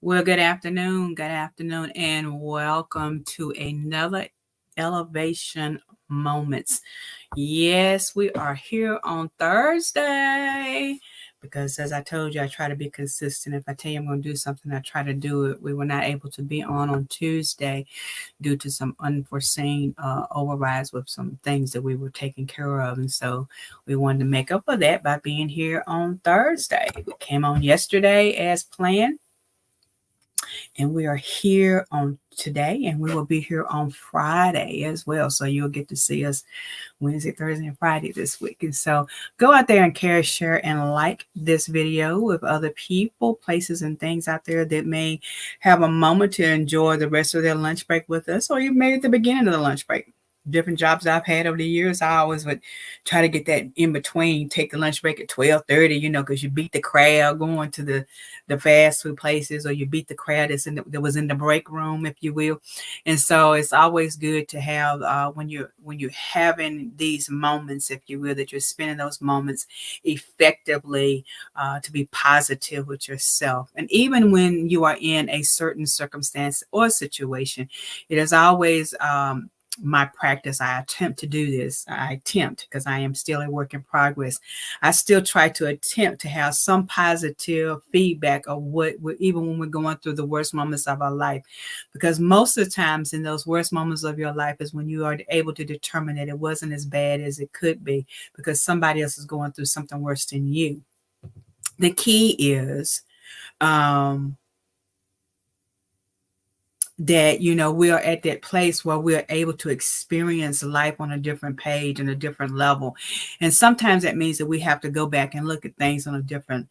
Well, good afternoon, and welcome to another Elevation Moments. Yes, we are here on Thursday because, as I told you, I try to be consistent. If I tell you I'm going to do something, I try to do it. We were not able to be on Tuesday due to some unforeseen overrides with some things that we were taking care of, and so we wanted to make up for that by being here on Thursday. We came on yesterday as planned, and we are here on today, and we will be here on Friday as well. So you'll get to see us Wednesday, Thursday, and Friday this week. And so go out there and care, share, and like this video with other people, places, and things out there that may have a moment to enjoy the rest of their lunch break with us, or you made at the beginning of the lunch break. Different jobs I've had over the years, I always would try to get that in between, take the lunch break at 12:30, because you beat the crowd going to the fast food places, or you beat the crowd that was in the break room, if you will. And so it's always good to have when you're having these moments, if you will, that you're spending those moments effectively, to be positive with yourself. And even when you are in a certain circumstance or situation, it is always my practice. I attempt to do this. I attempt, because I am still a work in progress. I still try to attempt to have some positive feedback of even when we're going through the worst moments of our life, because most of the times in those worst moments of your life is when you are able to determine that it wasn't as bad as it could be, because somebody else is going through something worse than you. The key is, that we are at that place where we are able to experience life on a different page and a different level. And sometimes that means that we have to go back and look at things on a different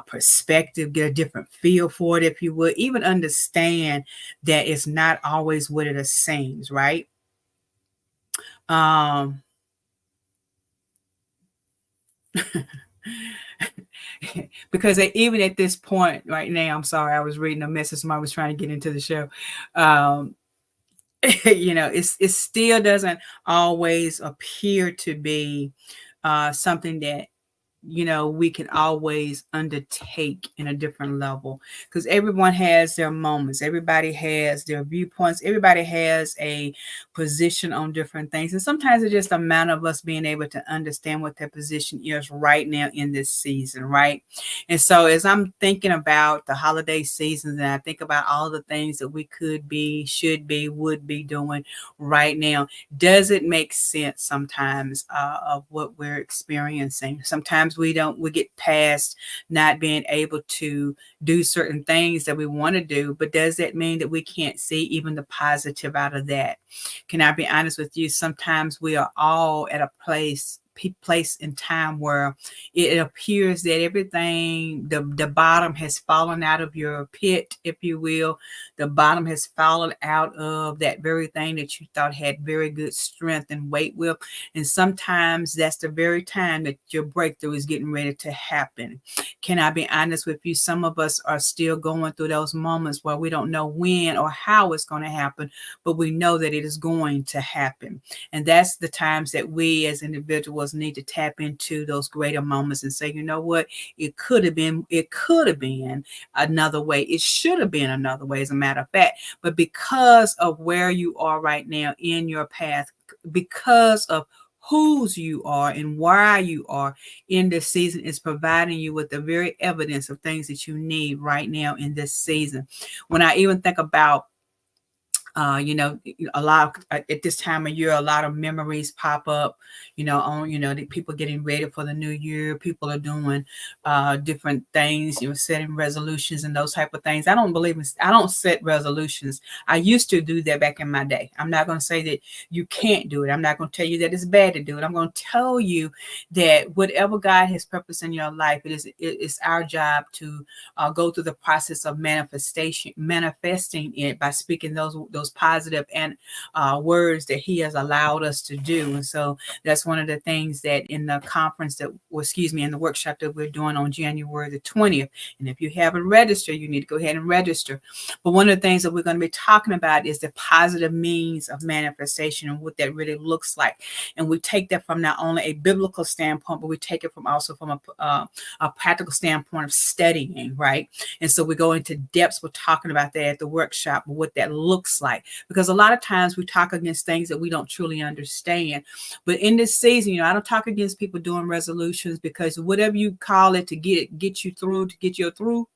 perspective, get a different feel for it, if you would, even understand that it's not always what it seems, right? um because even at this point right now, I'm sorry, I was reading a message, somebody was trying to get into the show. um it still doesn't always appear to be something that we can always undertake in a different level, because everyone has their moments, everybody has their viewpoints, everybody has a position on different things, and sometimes it's just a matter of us being able to understand what their position is right now in this season, right? And so as I'm thinking about the holiday seasons, and I think about all the things that we could be, should be, would be doing right now, does it make sense sometimes of what we're experiencing? Sometimes we get past not being able to do certain things that we want to do, but does that mean that we can't see even the positive out of that? Can I be honest with you? Sometimes we are all at a place in time where it appears that everything, the bottom has fallen out of your pit, if you will. The bottom has fallen out of that very thing that you thought had very good strength and weight with. And sometimes that's the very time that your breakthrough is getting ready to happen. Can I be honest with you? Some of us are still going through those moments where we don't know when or how it's going to happen, but we know that it is going to happen. And that's the times that we as individuals need to tap into those greater moments and say, you know what? It could have been another way. It should have been another way, as a matter of fact. But because of where you are right now in your path, because of whose you are and why you are in this season, is providing you with the very evidence of things that you need right now in this season. When I even think about a lot at this time of year, a lot of memories pop up, on, the people getting ready for the new year. People are doing different things, setting resolutions and those type of things. I don't set resolutions. I used to do that back in my day. I'm not going to say that you can't do it. I'm not going to tell you that it's bad to do it. I'm going to tell you that whatever God has purpose in your life, it's our job to go through the process of manifesting it by speaking those those positive and words that he has allowed us to do. And so that's one of the things that in the conference that, well, excuse me, in the workshop that we're doing on January the 20th. And if you haven't registered, you need to go ahead and register. But one of the things that we're going to be talking about is the positive means of manifestation and what that really looks like. And we take that from not only a biblical standpoint, but we take it from also from a practical standpoint of studying, right? And so we go into depths. We're talking about that at the workshop, what that looks like, because a lot of times we talk against things that we don't truly understand. But in this season, I don't talk against people doing resolutions, because whatever you call it to get you through, to get you through,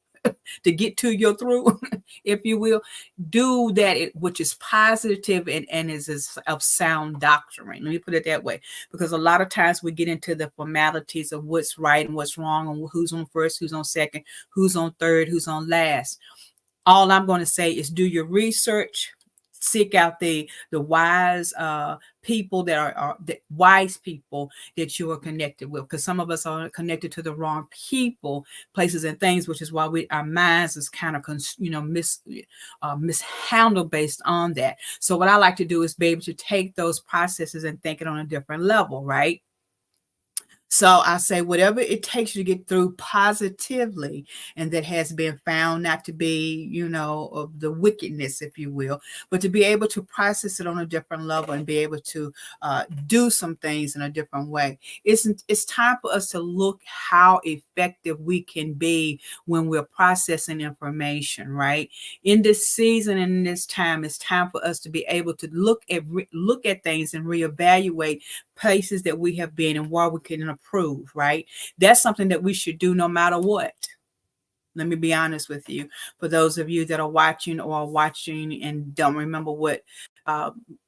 to get to your through, if you will, do that, which is positive and is of sound doctrine. Let me put it that way, because a lot of times we get into the formalities of what's right and what's wrong, and who's on first, who's on second, who's on third, who's on last. All I'm going to say is do your research, seek out the wise people that are the wise people that you are connected with, because some of us are connected to the wrong people, places, and things, which is why our minds is kind of mishandled based on that. So what I like to do is be able to take those processes and think it on a different level, right? So I say whatever it takes you to get through positively, and that has been found not to be, of the wickedness, if you will, but to be able to process it on a different level and be able to do some things in a different way. It's time for us to look how effective we can be when we're processing information, right? In this season and in this time, it's time for us to be able to look at things and reevaluate places that we have been and where we can improve, right? That's something that we should do no matter what. Let me be honest with you. For those of you that are watching and don't remember what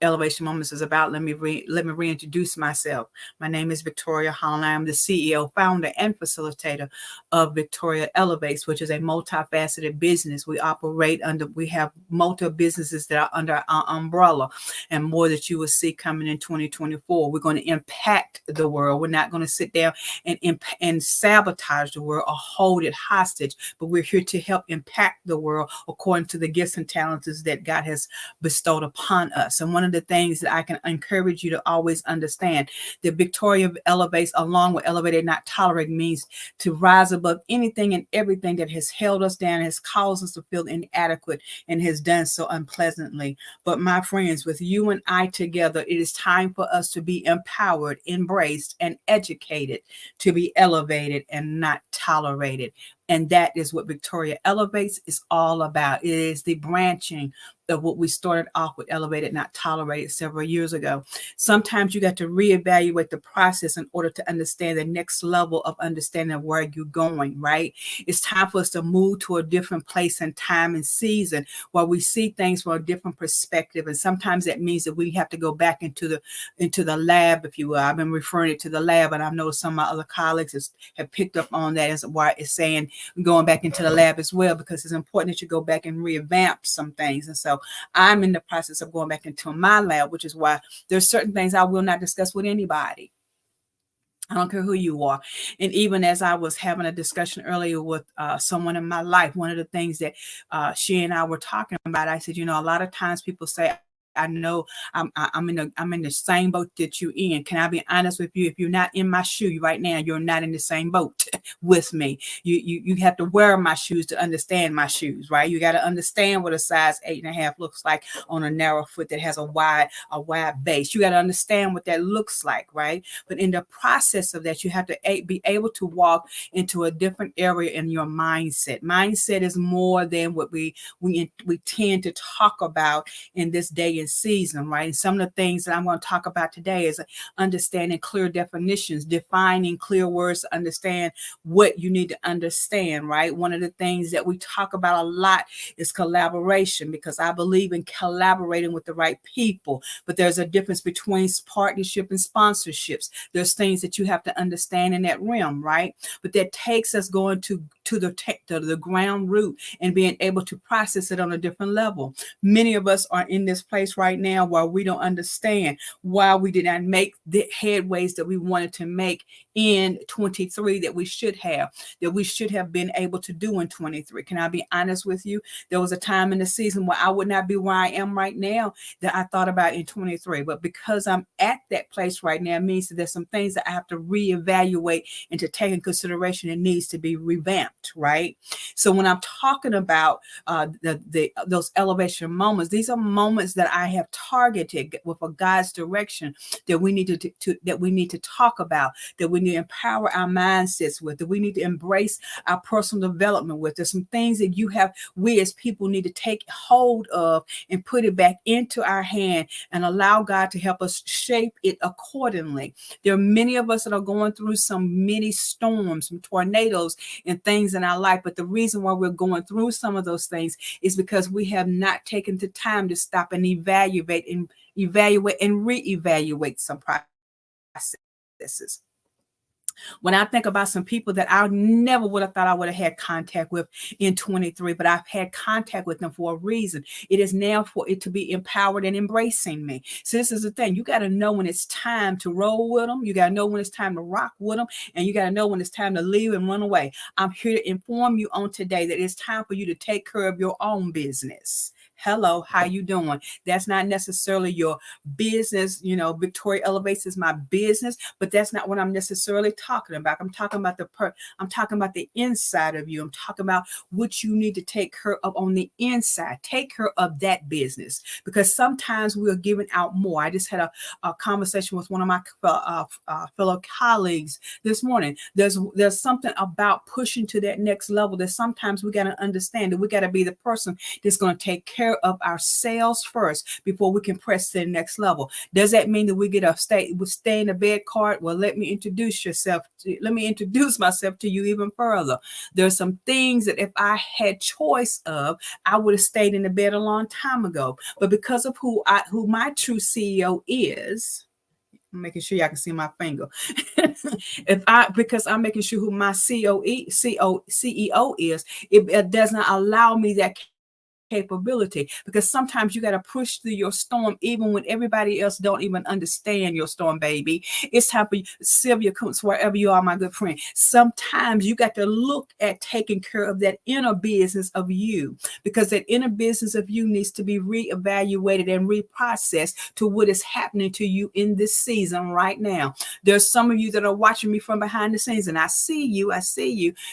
Elevation Moments is about, let me reintroduce myself. My name is Victoria Holland. I am the CEO, founder, and facilitator of Victoria Elevates, which is a multifaceted business. We have multiple businesses that are under our umbrella, and more that you will see coming in 2024. We're going to impact the world. We're not going to sit down and sabotage the world or hold it hostage, but we're here to help impact the world according to the gifts and talents that God has bestowed upon us. And one of the things that I can encourage you to always understand, that Victoria Elevates, along with Elevated Not Tolerate, means to rise above anything and everything that has held us down, has caused us to feel inadequate, and has done so unpleasantly. But my friends, with you and I together, it is time for us to be empowered, embraced, and educated, to be elevated and not tolerated. And that is what Victoria Elevates is all about. It is the branching of what we started off with, Elevated Not Tolerated, several years ago. Sometimes you got to reevaluate the process in order to understand the next level of understanding of where you're going, right? It's time for us to move to a different place and time and season where we see things from a different perspective. And sometimes that means that we have to go back into the lab, if you will. I've been referring it to the lab, and I know some of my other colleagues have picked up on that, as why it's saying going back into the lab as well, because it's important that you go back and revamp some things. And so I'm in the process of going back into my lab, which is why there's certain things I will not discuss with anybody. I don't care who you are. And even as I was having a discussion earlier with someone in my life, one of the things that she and I were talking about, I said, a lot of times people say, I know I'm in the same boat that you're in. Can I be honest with you? If you're not in my shoe right now, you're not in the same boat with me. You have to wear my shoes to understand my shoes, right? You got to understand what a size 8.5 looks like on a narrow foot that has a wide base. You got to understand what that looks like, right? But in the process of that, you have to be able to walk into a different area in your mindset. Mindset is more than what we tend to talk about in this day and season, right? And some of the things that I'm going to talk about today is understanding clear definitions, defining clear words to understand what you need to understand, right? One of the things that we talk about a lot is collaboration, because I believe in collaborating with the right people. But there's a difference between partnership and sponsorships. There's things that you have to understand in that realm, right? But that takes us going to to the ground root and being able to process it on a different level. Many of us are in this place right now where we don't understand why we did not make the headways that we wanted to make in 23 that we should have been able to do in 23. Can I be honest with you? There was a time in the season where I would not be where I am right now that I thought about in 23. But because I'm at that place right now, it means that there's some things that I have to reevaluate and to take in consideration. It needs to be revamped, right? So when I'm talking about those elevation moments, these are moments that I have targeted with a God's direction that we need to talk about, that we need to empower our mindsets with, that we need to embrace our personal development with. There's some things that we as people need to take hold of and put it back into our hand and allow God to help us shape it accordingly. There are many of us that are going through some many storms, some tornadoes and things in our life. But the reason why we're going through some of those things is because we have not taken the time to stop and evaluate and reevaluate some processes. When I think about some people that I never would have thought I would have had contact with in 23, but I've had contact with them for a reason. It is now for it to be empowered and embracing me. So this is the thing. You got to know when it's time to roll with them. You got to know when it's time to rock with them. And you got to know when it's time to leave and run away. I'm here to inform you on today that it's time for you to take care of your own business. Hello, how you doing? That's not necessarily your business. Victoria Elevates is my business, but that's not what I'm necessarily talking about. I'm talking about I'm talking about the inside of you. I'm talking about what you need to take care of on the inside. Take care of that business, because sometimes we are giving out more. I just had a conversation with one of my fellow colleagues this morning. There's something about pushing to that next level that sometimes we got to understand that we got to be the person that's going to take care of ourselves first before we can press to the next level. Does that mean that we get stay in the bed card? Well, let me introduce myself to you even further. There's some things that if I had choice of, I would have stayed in the bed a long time ago. But because of who my true CEO is, I'm making sure y'all can see my finger. Because I'm making sure who my CEO is, it does not allow me that capability, because sometimes you got to push through your storm even when everybody else don't even understand your storm, baby. It's time for you, Sylvia Kuntz, wherever you are, my good friend. Sometimes you got to look at taking care of that inner business of you, because that inner business of you needs to be reevaluated and reprocessed to what is happening to you in this season right now. There's some of you that are watching me from behind the scenes, and I see you.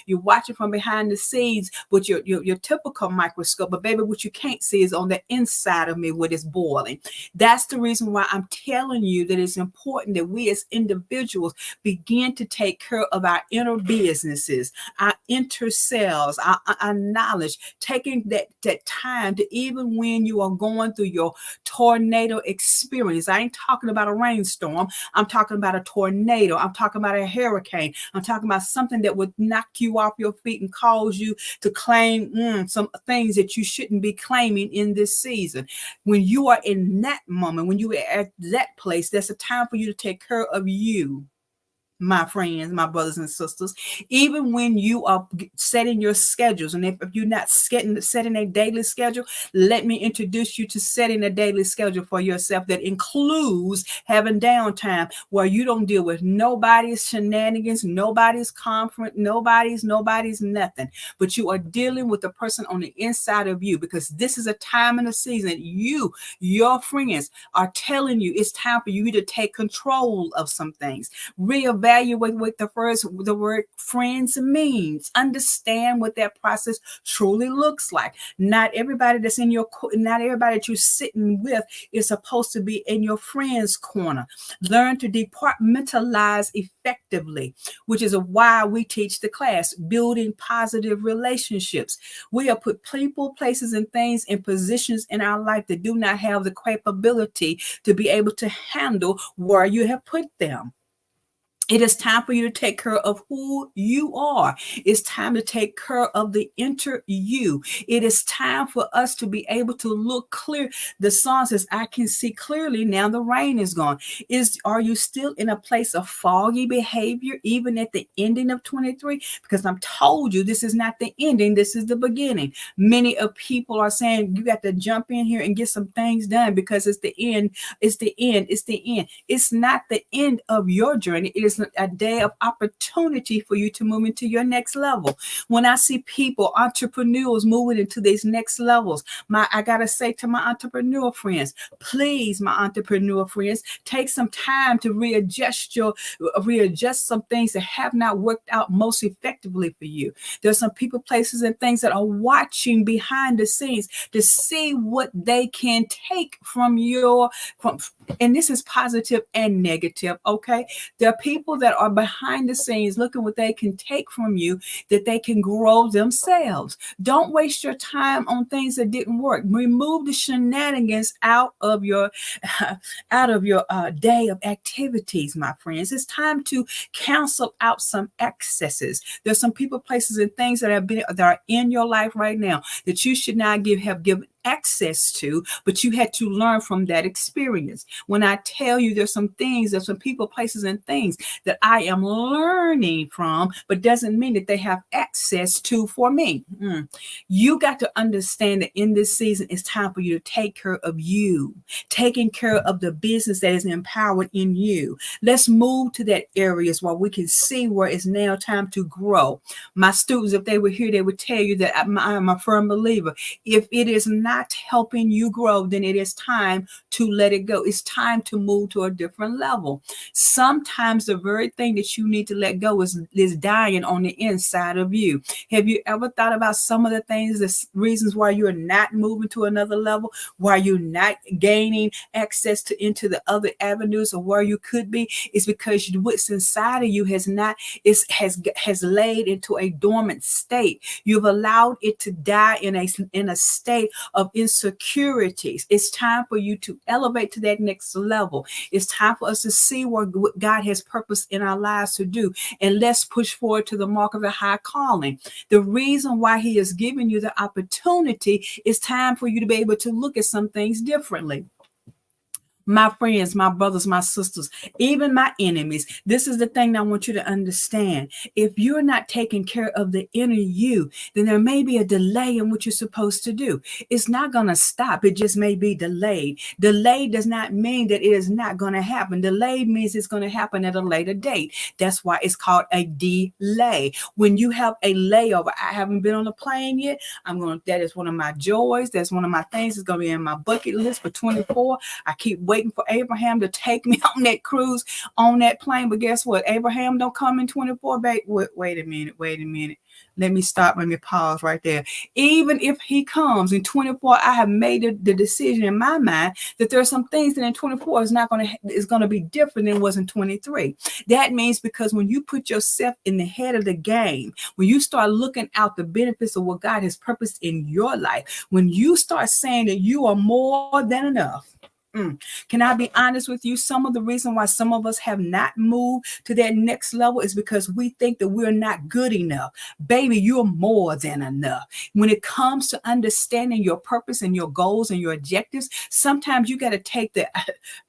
You're watching from behind the scenes with your typical microscope, but baby, what you can't see is on the inside of me what is boiling. That's the reason why I'm telling you that it's important that we as individuals begin to take care of our inner businesses, our inner selves, our knowledge, taking that time to, even when you are going through your tornado experience. I ain't talking about a rainstorm. I'm talking about a tornado. I'm talking about a hurricane. I'm talking about something that would knock you off your feet and cause you to claim some things that you shouldn't be claiming in this season. When you are in that moment, when you are at that place, that's a time for you to take care of you, my friends, my brothers and sisters. Even when you are setting your schedules, and if you're not setting a daily schedule, let me introduce you to setting a daily schedule for yourself that includes having downtime where you don't deal with nobody's shenanigans, nobody's conference, nobody's nothing, but you are dealing with the person on the inside of you, because this is a time in the season your friends are telling you it's time for you to take control of some things. Reevaluate what the word friends means. Understand what that process truly looks like. Not everybody that you're sitting with is supposed to be in your friend's corner. Learn to departmentalize effectively, which is why we teach the class, building positive relationships. We have put people, places, and things in positions in our life that do not have the capability to be able to handle where you have put them. It is time for you to take care of who you are. It's time to take care of the inner you. It is time for us to be able to look clear. The song says, I can see clearly now the rain is gone. Are you still in a place of foggy behavior even at the ending of 23? Because I'm told you this is not the ending, this is the beginning. Many of people are saying you got to jump in here and get some things done because it's the end. It's the end. It's the end. It's not the end of your journey. It is a day of opportunity for you to move into your next level. When I see people, entrepreneurs moving into these next levels, I gotta say to my entrepreneur friends, please, my entrepreneur friends, take some time to readjust some things that have not worked out most effectively for you. There's some people, places, and things that are watching behind the scenes to see what they can take from and this is positive and negative, okay? There are people that are behind the scenes looking what they can take from you that they can grow themselves. Don't waste your time on things that didn't work. Remove the shenanigans out of your day of activities, my friends. It's time to cancel out some excesses. There's some people, places, and things that are in your life right now that you should not have given access to, but you had to learn from that experience. When I tell you there's some people, places, and things that I am learning from, but doesn't mean that they have access to for me. You got to understand that in this season, it's time for you to take care of you, taking care of the business that is empowered in you. Let's move to that areas where we can see where it's now time to grow. My students, if they were here, they would tell you that I'm a firm believer. If it is not helping you grow, then it is time to let it go. It's time to move to a different level. Sometimes the very thing that you need to let go is dying on the inside of you. Have you ever thought about some of the things, the reasons why you're not moving to another level, why you're not gaining access to into the other avenues of where you could be? It's because what's inside of you has laid into a dormant state. You've allowed it to die in a state of insecurities. It's time for you to elevate to that next level. It's time for us to see what God has purpose in our lives to do, and let's push forward to the mark of the high calling. The reason why He is giving you the opportunity is time for you to be able to look at some things differently. My friends, my brothers, my sisters, even my enemies, this is the thing that I want you to understand. If you're not taking care of the inner you, then there may be a delay in what you're supposed to do. It's not going to stop. It just may be delayed. Delayed does not mean that it is not going to happen. Delayed means it's going to happen at a later date. That's why it's called a delay. When you have a layover, I haven't been on a plane yet. That is one of my joys. That's one of my things that's going to be in my bucket list for 24. I keep waiting for Abraham to take me on that cruise, on that plane. But guess what? Abraham don't come in 24. Wait a minute. Let me pause right there. Even if he comes in 24, I have made the decision in my mind that there are some things that in 24 is going to be different than it was in 23. That means because when you put yourself in the head of the game, when you start looking out the benefits of what God has purposed in your life, when you start saying that you are more than enough. Can I be honest with you? Some of the reason why some of us have not moved to that next level is because we think that we're not good enough. Baby, you're more than enough. When it comes to understanding your purpose and your goals and your objectives, sometimes you got to take the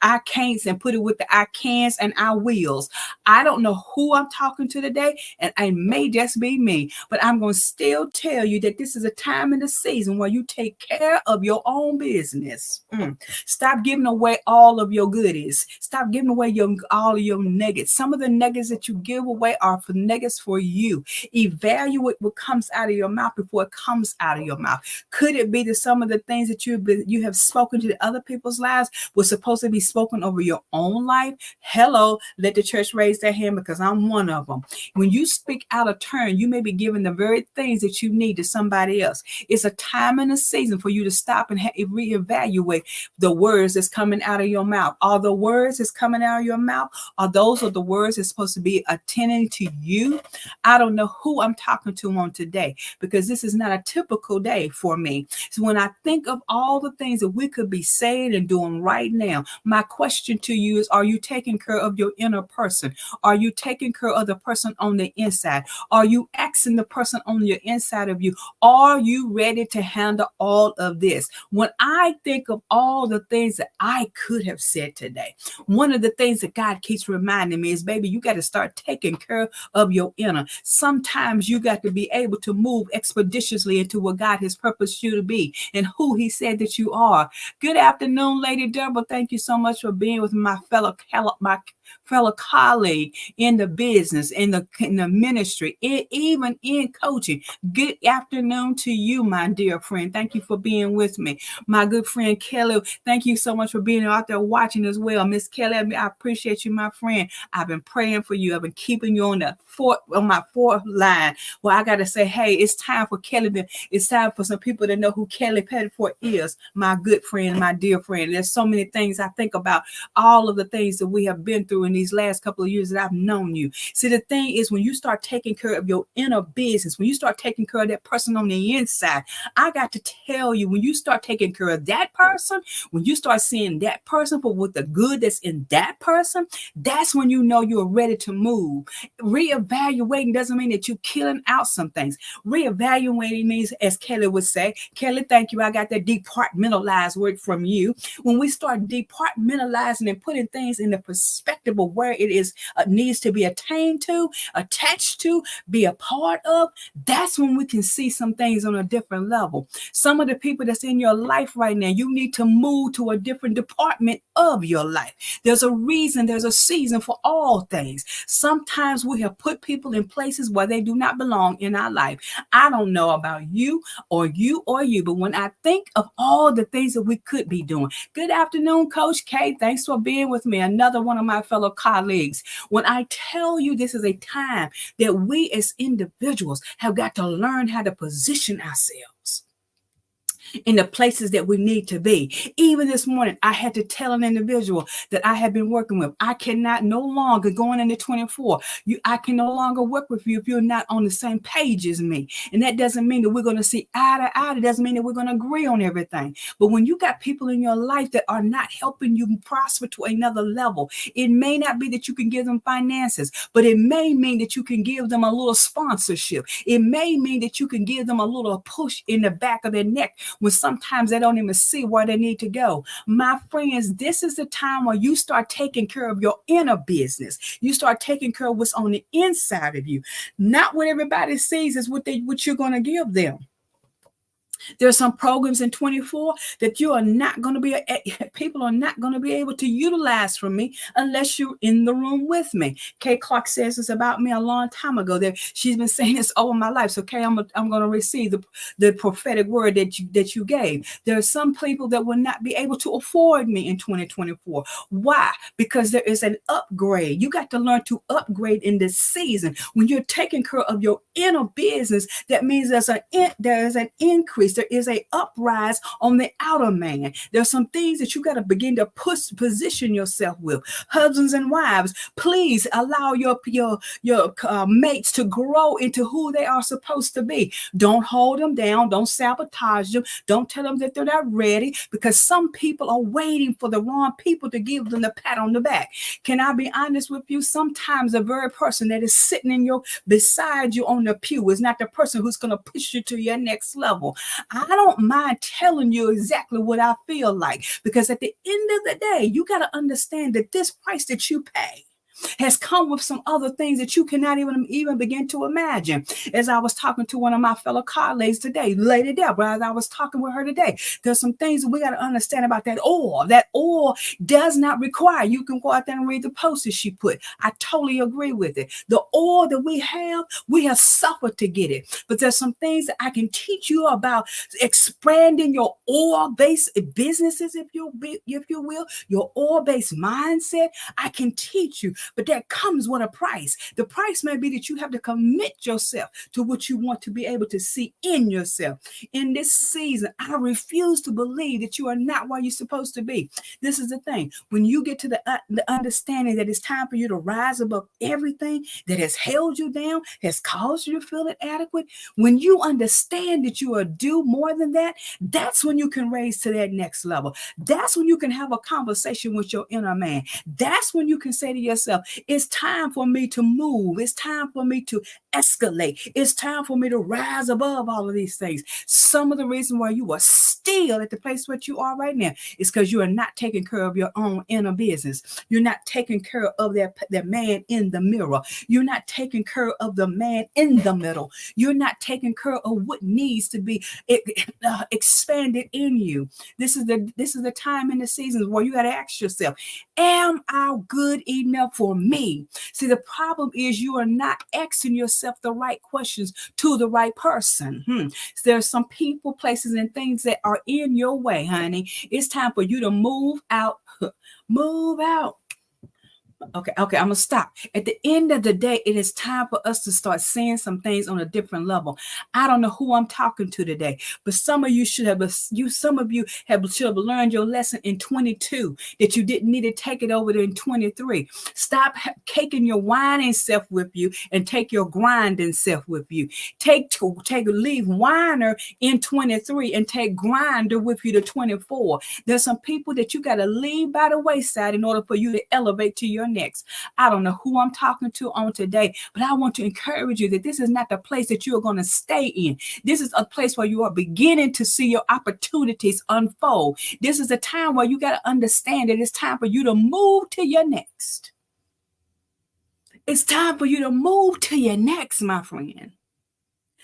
I can'ts and put it with the I cans and I wills. I don't know who I'm talking to today, and it may just be me, but I'm going to still tell you that this is a time in the season where you take care of your own business. Stop giving away all of your goodies. Stop giving away all of your nuggets. Some of the nuggets that you give away are for nuggets for you. Evaluate what comes out of your mouth before it comes out of your mouth. Could it be that some of the things that you have spoken to other people's lives were supposed to be spoken over your own life? Hello, let the church raise their hand, because I'm one of them. When you speak out of turn, you may be giving the very things that you need to somebody else. It's a time and a season for you to stop and reevaluate the words that's coming out of your mouth? Are the words that's coming out of your mouth, those are the words that's supposed to be attending to you? I don't know who I'm talking to on today, because this is not a typical day for me. So when I think of all the things that we could be saying and doing right now, my question to you is, are you taking care of your inner person? Are you taking care of the person on the inside? Are you asking the person on your inside of you, are you ready to handle all of this? When I think of all the things that I could have said today, one of the things that God keeps reminding me is, baby, you got to start taking care of your inner. Sometimes you got to be able to move expeditiously into what God has purposed you to be and who he said that you are. Good afternoon, Lady Deborah. Thank you so much for being with my fellow colleague in the business, in the ministry, even in coaching. Good afternoon to you, my dear friend. Thank you for being with me. My good friend Kelly, thank you so much for being out there watching as well. Miss Kelly, I appreciate you, my friend. I've been praying for you. I've been keeping you on my fourth line. Well, I got to say, hey, it's time for Kelly. It's time for some people to know who Kelly Pettiford is, my good friend, my dear friend. There's so many things I think about, all of the things that we have been through in these last couple of years that I've known you. See, the thing is, when you start taking care of your inner business, when you start taking care of that person on the inside, I got to tell you, when you start taking care of that person, when you start seeing that person for what the good that's in that person, that's when you know you're ready to move. Reevaluating doesn't mean that you're killing out some things. Reevaluating means, as Kelly would say, Kelly, thank you, I got that departmentalized word from you. When we start departmentalizing and putting things in the perspective of where it is needs to be attained to, attached to, be a part of, that's when we can see some things on a different level. Some of the people that's in your life right now, you need to move to a different department of your life. There's a reason, there's a season for all things. Sometimes we have put people in places where they do not belong in our life. I don't know about you, but when I think of all the things that we could be doing. Good afternoon, Coach K. Thanks for being with me. Another one of my fellow colleagues. When I tell you this is a time that we as individuals have got to learn how to position ourselves in the places that we need to be. Even this morning, I had to tell an individual that I have been working with, I cannot no longer, going into 24, I can no longer work with you if you're not on the same page as me. And that doesn't mean that we're going to see eye to eye. It doesn't mean that we're going to agree on everything. But when you got people in your life that are not helping you prosper to another level, it may not be that you can give them finances, but it may mean that you can give them a little sponsorship. It may mean that you can give them a little push in the back of their neck when sometimes they don't even see where they need to go. My friends, this is the time where you start taking care of your inner business. You start taking care of what's on the inside of you. Not what everybody sees is what you're going to give them. There's some programs in 24 that you are not going to be, people are not going to be able to utilize from me unless you're in the room with me. Kay Clark says this about me a long time ago. That she's been saying this all my life. So Kay, I'm going to receive the prophetic word that you gave. There are some people that will not be able to afford me in 2024. Why? Because there is an upgrade. You got to learn to upgrade in this season. When you're taking care of your inner business, that means there is an increase. There is a uprise on the outer man. There's some things that you got to begin to position yourself with. Husbands and wives, please allow your mates to grow into who they are supposed to be. Don't hold them down. Don't sabotage them. Don't tell them that they're not ready, because some people are waiting for the wrong people to give them the pat on the back. Can I be honest with you? Sometimes the very person that is sitting beside you on the pew is not the person who's going to push you to your next level. I don't mind telling you exactly what I feel like, because at the end of the day, you got to understand that this price that you pay has come with some other things that you cannot even begin to imagine. As I was talking to one of my fellow colleagues today, Lady Deborah, as I was talking with her today, there's some things that we got to understand about that oil. That oil does not require, you can go out there and read the post that she put. I totally agree with it. The oil that we have suffered to get it. But there's some things that I can teach you about expanding your oil-based businesses, if you will, your oil-based mindset. I can teach you. but that comes with a price. The price may be that you have to commit yourself to what you want to be able to see in yourself. In this season, I refuse to believe that you are not where you're supposed to be. This is the thing. When you get to the understanding that it's time for you to rise above everything that has held you down, has caused you to feel inadequate, when you understand that you are due more than that, that's when you can raise to that next level. That's when you can have a conversation with your inner man. That's when you can say to yourself, it's time for me to move. It's time for me to escalate. It's time for me to rise above all of these things. Some of the reason why you are still at the place where you are right now is because you are not taking care of your own inner business. You're not taking care of that man in the mirror. You're not taking care of the man in the middle. You're not taking care of what needs to be expanded in you. This is the time in the seasons where you got to ask yourself, am I good enough for me? See, the problem is you are not asking yourself the right questions to the right person. So there's some people, places, and things that are in your way, honey. It's time for you to move out. Move out. Okay, I'm gonna stop. At the end of the day, it is time for us to start seeing some things on a different level. I don't know who I'm talking to today, but some of you should have learned your lesson in 22 that you didn't need to take it over in 23. Stop taking your whining self with you and take your grinding self with you. Leave whiner in 23 and take grinder with you to 24. There's some people that you got to leave by the wayside in order for you to elevate to your next. I don't know who I'm talking to on today, but I want to encourage you that this is not the place that you are going to stay in. This is a place where you are beginning to see your opportunities unfold. This is a time where you got to understand that it's time for you to move to your next. It's time for you to move to your next, my friend.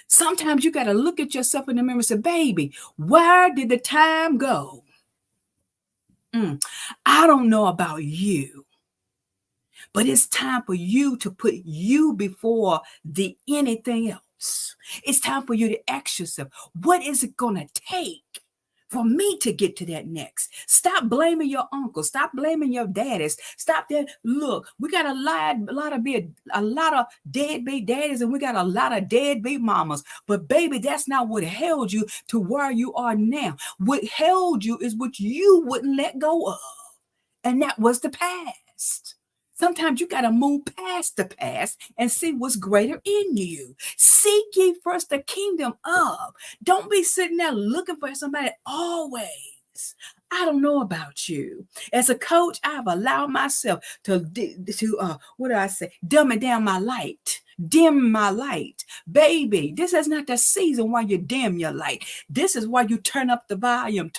Sometimes you got to look at yourself in the mirror and say, baby, where did the time go? I don't know about you, but it's time for you to put you before anything else. It's time for you to ask yourself, what is it going to take for me to get to that next? Stop blaming your uncle. Stop blaming your daddies. Stop that. Look, we got a lot of deadbeat daddies, and we got a lot of deadbeat mamas. But baby, that's not what held you to where you are now. What held you is what you wouldn't let go of. And that was the past. Sometimes you got to move past the past and see what's greater in you. Seek ye first the kingdom of. Don't be sitting there looking for somebody always. I don't know about you. As a coach, I've allowed myself to dumb it down my light. Dim my light. Baby, this is not the season why you dim your light. This is why you turn up the volume.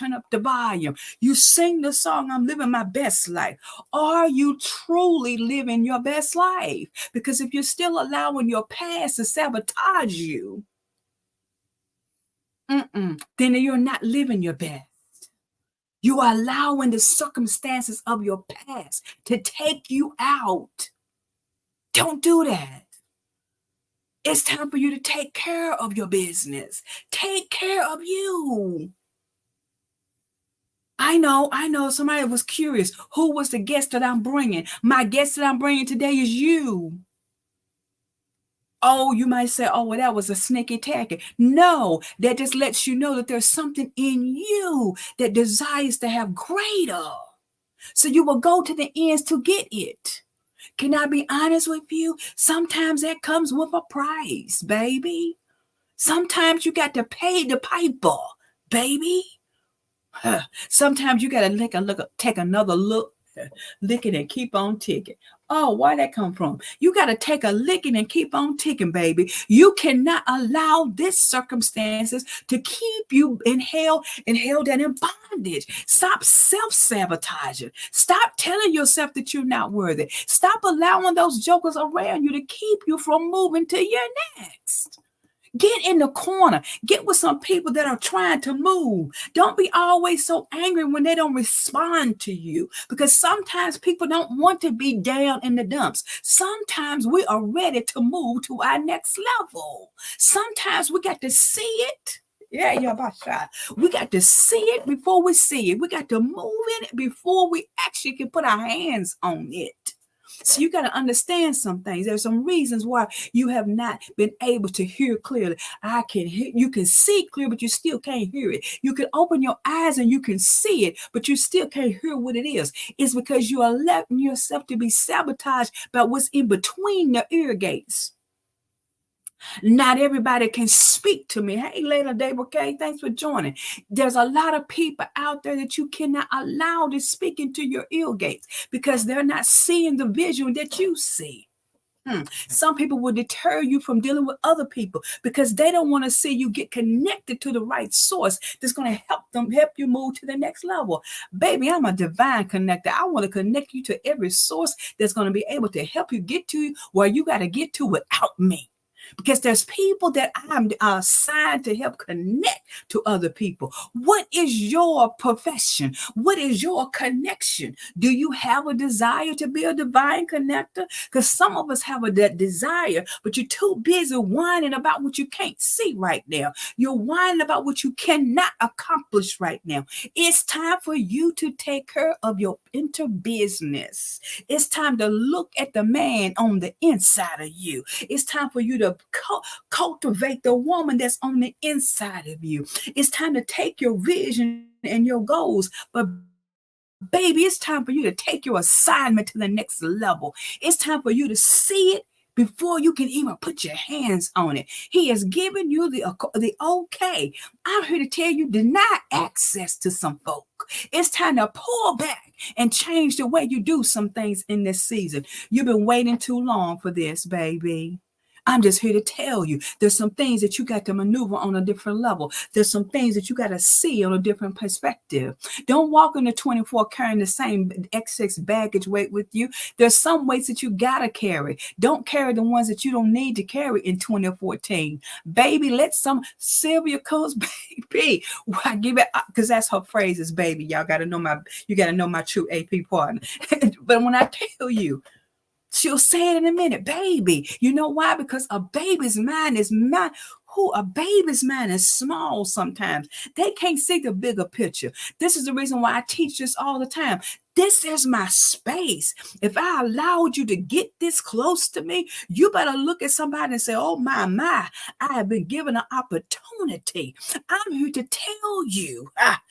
You sing the song, I'm living my best life. Are you truly living your best life? Because if you're still allowing your past to sabotage you, then you're not living your best. You are allowing the circumstances of your past to take you out. Don't do that. It's time for you to take care of your business. Take care of you. I know. Somebody was curious. Who was the guest that I'm bringing? My guest that I'm bringing today is you. Oh, you might say, oh, well, that was a sneaky tacky. No, that just lets you know that there's something in you that desires to have greater. So you will go to the ends to get it. Can I be honest with you? Sometimes that comes with a price, baby. Sometimes you got to pay the piper, baby. Sometimes you got to take another look, lick it and keep on ticking. Oh, why that come from? You got to take a licking and keep on ticking, baby. You cannot allow this circumstances to keep you held down in bondage. Stop self-sabotaging. Stop telling yourself that you're not worthy. Stop allowing those jokers around you to keep you from moving to your next. Get in the corner. Get with some people that are trying to move. Don't be always so angry when they don't respond to you, because sometimes people don't want to be down in the dumps. Sometimes we are ready to move to our next level. Sometimes we got to see it. We got to see it before we see it. We got to move in it before we actually can put our hands on it. So you got to understand some things. There's some reasons why you have not been able to hear clearly. I can hear, you can see clear, but you still can't hear it. You can open your eyes and you can see it, but you still can't hear what it is. It's because you are letting yourself to be sabotaged by what's in between the ear gates. Not everybody can speak to me. Hey, Layla Dable K, thanks for joining. There's a lot of people out there that you cannot allow to speak into your ear gates because they're not seeing the vision that you see. Some people will deter you from dealing with other people because they don't want to see you get connected to the right source that's going to help you move to the next level. Baby, I'm a divine connector. I want to connect you to every source that's going to be able to help you get to where you got to get to without me. Because there's people that I'm assigned to help connect to other people. What is your profession? What is your connection? Do you have a desire to be a divine connector? Because some of us have that desire, but you're too busy whining about what you can't see right now. You're whining about what you cannot accomplish right now. It's time for you to take care of your inner business. It's time to look at the man on the inside of you. It's time for you to cultivate the woman that's on the inside of you. It's time to take your vision and your goals, but baby, it's time for you to take your assignment to the next level. It's time for you to see it before you can even put your hands on it. He has given you the okay. I'm here to tell you, deny access to some folk. It's time to pull back and change the way you do some things in this season. You've been waiting too long for this, baby. I'm just here to tell you there's some things that you got to maneuver on a different level. There's some things that you got to see on a different perspective. Don't walk into 24 carrying the same excess baggage weight with you. There's some weights that you got to carry. Don't carry the ones that you don't need to carry in 2014. Baby, let some Sylvia Coles, baby. I give it because that's her phrase is baby. Y'all got to know my true AP partner. But when I tell you, she'll say it in a minute, baby. You know why? Because a baby's mind is small sometimes. They can't see the bigger picture. This is the reason why I teach this all the time. This is my space. If I allowed you to get this close to me, you better look at somebody and say, oh my, I have been given an opportunity. I'm here to tell you that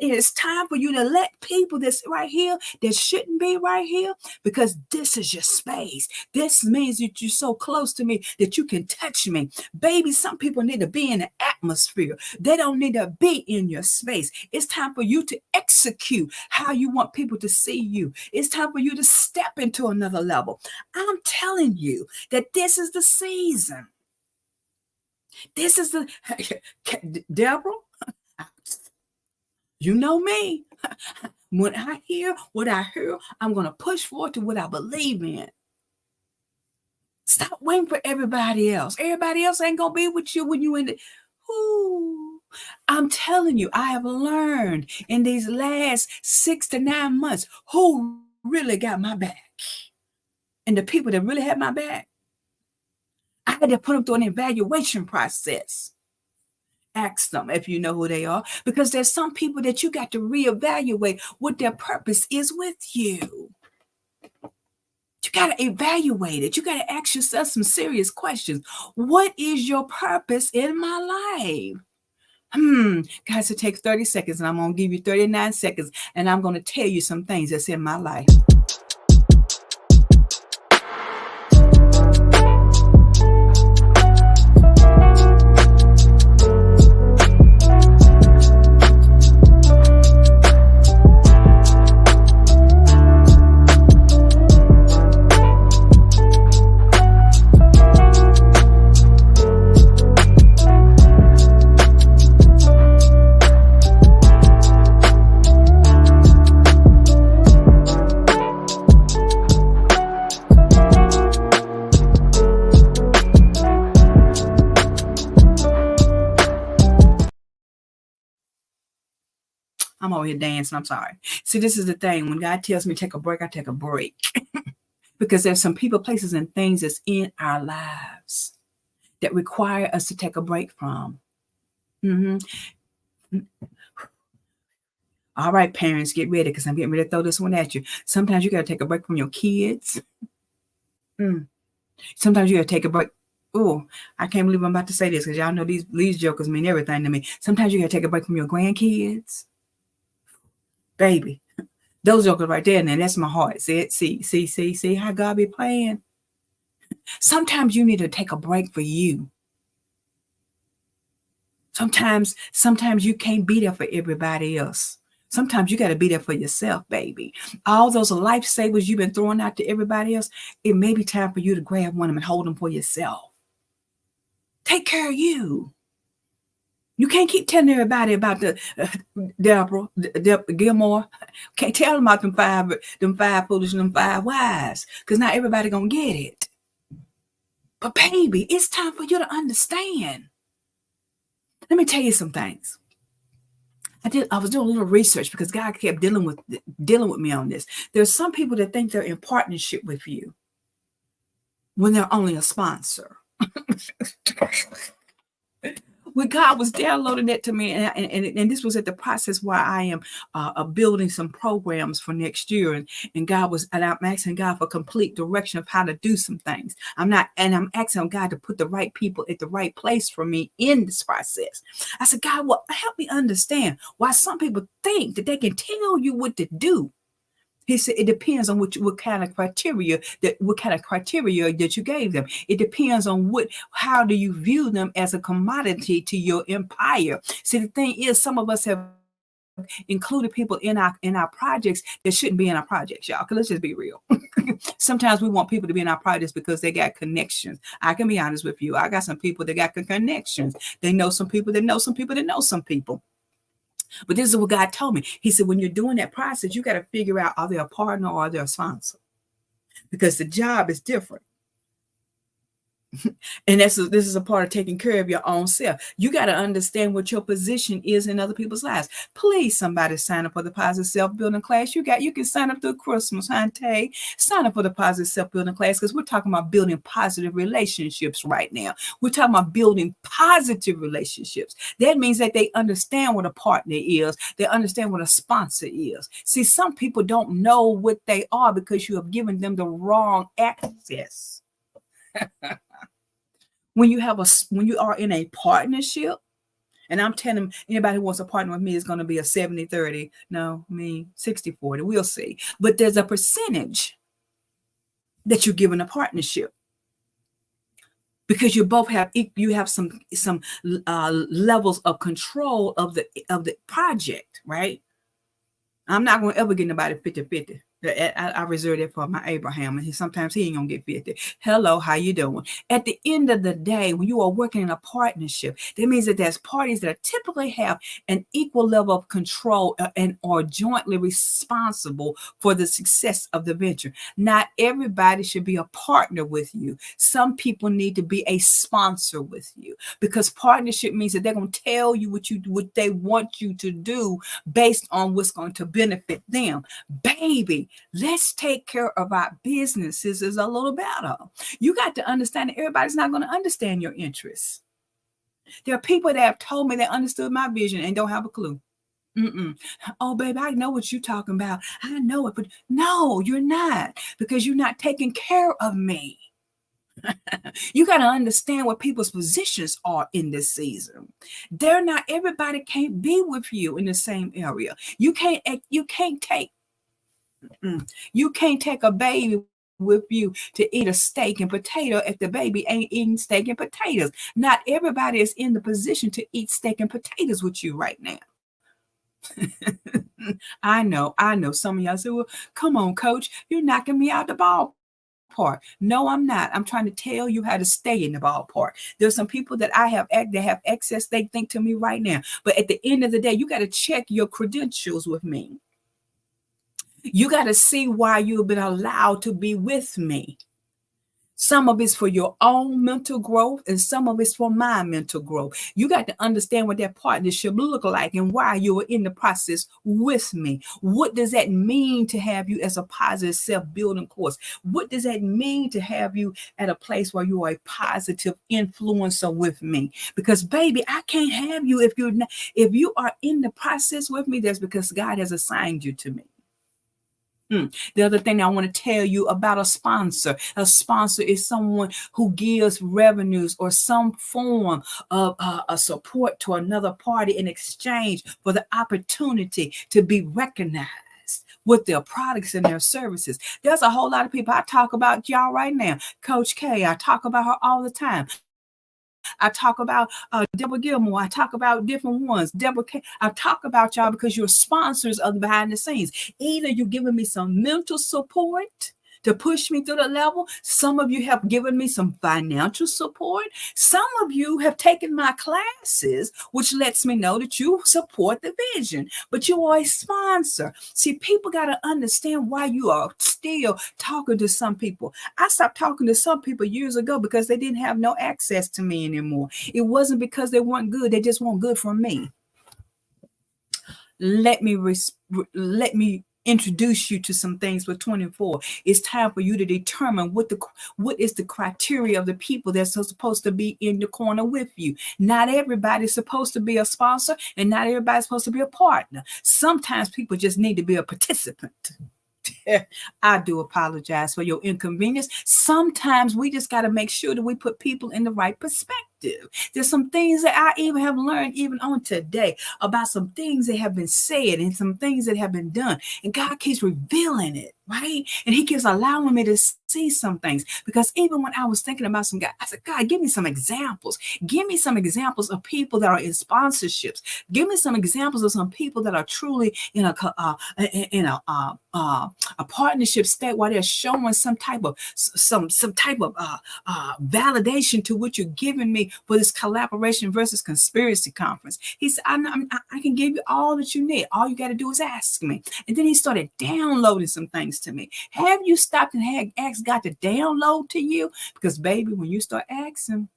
it is time for you to let people that's right here, that shouldn't be right here, because this is your space. This means that you're so close to me that you can touch me. Baby, some people need to be in the atmosphere. They don't need to be in your space. It's time for you to execute how you want people to see you. It's time for you to step into another level. I'm telling you that this is the season. This is the Deborah. You know me. When I hear what I hear, I'm going to push forward to what I believe in. Stop waiting for everybody else. Everybody else ain't going to be with you when you in the... Ooh. I'm telling you, I have learned in these last 6 to 9 months who really got my back. And the people that really had my back, I had to put them through an evaluation process. Ask them if you know who they are, because there's some people that you got to reevaluate what their purpose is with you. You got to evaluate it. You got to ask yourself some serious questions. What is your purpose in my life? Guys, it takes 30 seconds, and I'm going to give you 39 seconds, and I'm going to tell you some things that's in my life. I'm over here dancing. I'm sorry. See, this is the thing. When God tells me to take a break, I take a break. Because there's some people, places, and things that's in our lives that require us to take a break from. All right, parents, get ready, because I'm getting ready to throw this one at you. Sometimes you got to take a break from your kids. Sometimes you gotta take a break. Oh, I can't believe I'm about to say this because y'all know these jokers mean everything to me. Sometimes you gotta take a break from your grandkids. Baby, those jokers right there, and that's my heart. See how God be playing. Sometimes you need to take a break for you. Sometimes you can't be there for everybody else. Sometimes you got to be there for yourself, baby. All those lifesavers you've been throwing out to everybody else, it may be time for you to grab one of them and hold them for yourself. Take care of you. You can't keep telling everybody about the Deborah Gilmore. Can't tell them about them five foolish and them five wise, because not everybody gonna get it. But baby, it's time for you to understand. Let me tell you some things. I was doing a little research because God kept dealing with me on this. There's some people that think they're in partnership with you when they're only a sponsor. When God was downloading that to me, and this was at the process where I am building some programs for next year, and I'm asking God for complete direction of how to do some things. I'm asking God to put the right people at the right place for me in this process. I said, God, well, help me understand why some people think that they can tell you what to do. He said it depends on what kind of criteria that you gave them. It depends on how do you view them as a commodity to your empire. See, the thing is, some of us have included people in our projects that shouldn't be in our projects, y'all. Because let's just be real. Sometimes we want people to be in our projects because they got connections. I can be honest with you. I got some people that got connections. They know some people that know some people that know some people. But this is what God told me. He said, when you're doing that process, you got to figure out, are they a partner or are they a sponsor? Because the job is different. And this is a part of taking care of your own self. You got to understand what your position is in other people's lives. Please, somebody sign up for the positive self-building class. You can sign up through Christmas, Tay. Sign up for the positive self-building class because we're talking about building positive relationships right now. We're talking about building positive relationships. That means that they understand what a partner is. They understand what a sponsor is. See, some people don't know what they are because you have given them the wrong access. When you are in a partnership, and I'm telling them, anybody who wants to partner with me is going to be a 70-30. No, me 60-40. We'll see. But there's a percentage that you're given a partnership because you both have some levels of control of the project, right? I'm not going to ever get nobody 50-50. I reserve that for my Abraham, and sometimes he ain't gonna get 50. Hello, how you doing? At the end of the day, when you are working in a partnership, that means that there's parties that typically have an equal level of control and are jointly responsible for the success of the venture. Not everybody should be a partner with you. Some people need to be a sponsor with you, because partnership means that they're gonna tell you what they want you to do based on what's going to benefit them. Baby, let's take care of our businesses is a little better. You got to understand that everybody's not going to understand your interests. There are people that have told me they understood my vision and don't have a clue. Oh, baby, I know what you're talking about. I know it, but no, you're not, because you're not taking care of me. You got to understand what people's positions are in this season. Everybody can't be with you in the same area. You can't take a baby with you to eat a steak and potato if the baby ain't eating steak and potatoes. Not everybody is in the position to eat steak and potatoes with you right now. I know. Some of y'all say, well, come on, coach, you're knocking me out the ballpark. No, I'm not. I'm trying to tell you how to stay in the ballpark. There's some people that have access, they think to me right now. But at the end of the day, you got to check your credentials with me. You got to see why you've been allowed to be with me. Some of it's for your own mental growth, and some of it's for my mental growth. You got to understand what that partnership look like and why you are in the process with me. What does that mean to have you as a positive self-building course? What does that mean to have you at a place where you are a positive influencer with me? Because baby, I can't have you if you are in the process with me. That's because God has assigned you to me. The other thing I want to tell you about a sponsor is someone who gives revenues or some form of a support to another party in exchange for the opportunity to be recognized with their products and their services. There's a whole lot of people. I talk about y'all right now. Coach K, I talk about her all the time. I talk about Deborah Gilmore. I talk about different ones. Deborah K. I talk about y'all because you're sponsors of the behind the scenes. Either you're giving me some mental support to push me through the level. Some of you have given me some financial support. Some of you have taken my classes, which lets me know that you support the vision, but you are a sponsor. See, people got to understand why you are still talking to some people. I stopped talking to some people years ago because they didn't have no access to me anymore. It wasn't because they weren't good. They just weren't good for me. Let me introduce you to some things for 24. It's time for you to determine what is the criteria of the people that's supposed to be in the corner with you. Not everybody's supposed to be a sponsor, and not everybody's supposed to be a partner. Sometimes people just need to be a participant. I do apologize for your inconvenience. Sometimes we just got to make sure that we put people in the right perspective. There's some things that I even have learned even on today about some things that have been said and some things that have been done. And God keeps revealing it, right? And he keeps allowing me to see some things. Because even when I was thinking about some guy, I said, God, give me some examples. Give me some examples of people that are in sponsorships. Give me some examples of some people that are truly in a partnership state where they're showing some type of validation to what you're giving me for this collaboration versus conspiracy conference. He said, I can give you all that you need. All you got to do is ask me. And then he started downloading some things to me. Have you stopped and had asked God to download to you? Because baby, when you start asking,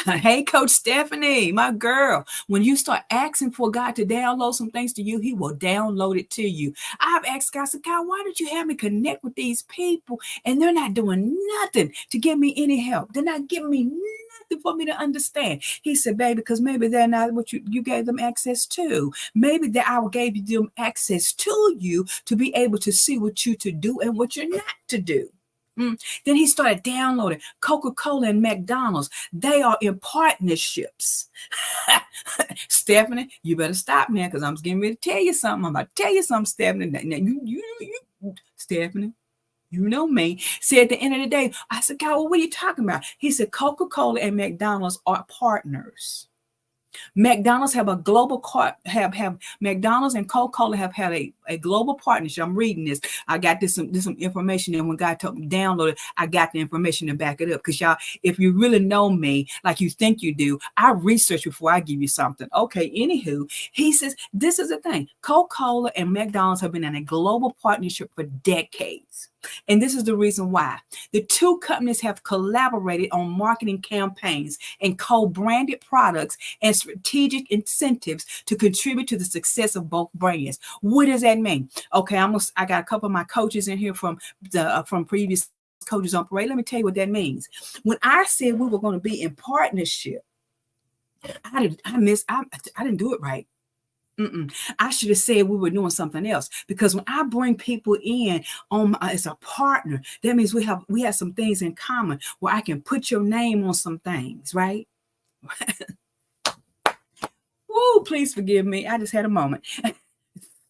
hey, Coach Stephanie, my girl, when you start asking for God to download some things to you, he will download it to you. I've asked God, I said, God, why did you have me connect with these people and they're not doing nothing to give me any help? They're not giving me nothing for me to understand. He said, baby, because maybe they're not what you gave them access to. Maybe that I gave them access to you to be able to see what you to do and what you're not to do. Then he started downloading Coca-Cola and McDonald's. They are in partnerships. Stephanie, you better stop now because I'm getting ready to tell you something. I'm about to tell you something, Stephanie. Now, Stephanie, you know me. See, at the end of the day, I said, God, well, what are you talking about? He said, Coca-Cola and McDonald's are partners. McDonald's have a global have McDonald's and Coca-Cola have had a global partnership. I'm reading this. I got this some information, and when God told me to download it, I got the information to back it up. Because y'all, if you really know me like you think you do, I research before I give you something. Okay, anywho, he says this is the thing. Coca-Cola and McDonald's have been in a global partnership for decades. And this is the reason why. The two companies have collaborated on marketing campaigns and co-branded products and strategic incentives to contribute to the success of both brands. What does that mean? Okay, I got a couple of my coaches in here from previous Coaches on Parade. Let me tell you what that means. When I said we were going to be in partnership, I didn't do it right. I should have said we were doing something else, because when I bring people in as a partner, that means we have some things in common where I can put your name on some things, right? Woo, please forgive me. I just had a moment.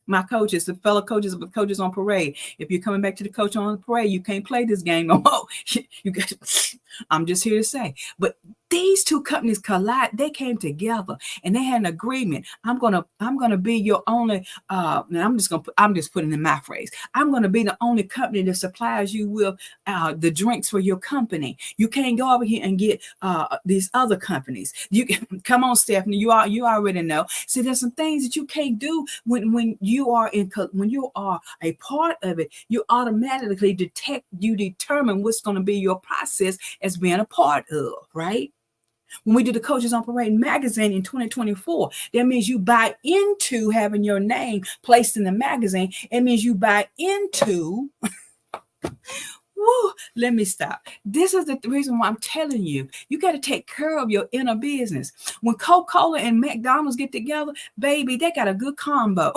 My coaches, the fellow coaches of the Coaches on Parade. If you're coming back to the Coach on Parade, you can't play this game no more. I'm just here to say. But these two companies collide. They came together and they had an agreement. I'm gonna be your only. I'm just putting in my phrase. I'm gonna be the only company that supplies you with the drinks for your company. You can't go over here and get these other companies. You come on, Stephanie. You already know. See, there's some things that you can't do when you are a part of it. You automatically determine what's going to be your process as being a part of, right? When we did the Coaches on Parade magazine in 2024, that means you buy into having your name placed in the magazine. It means you buy into. Woo, let me stop. This is the reason why I'm telling you, you got to take care of your inner business. When Coca-Cola and McDonald's get together, baby, they got a good combo.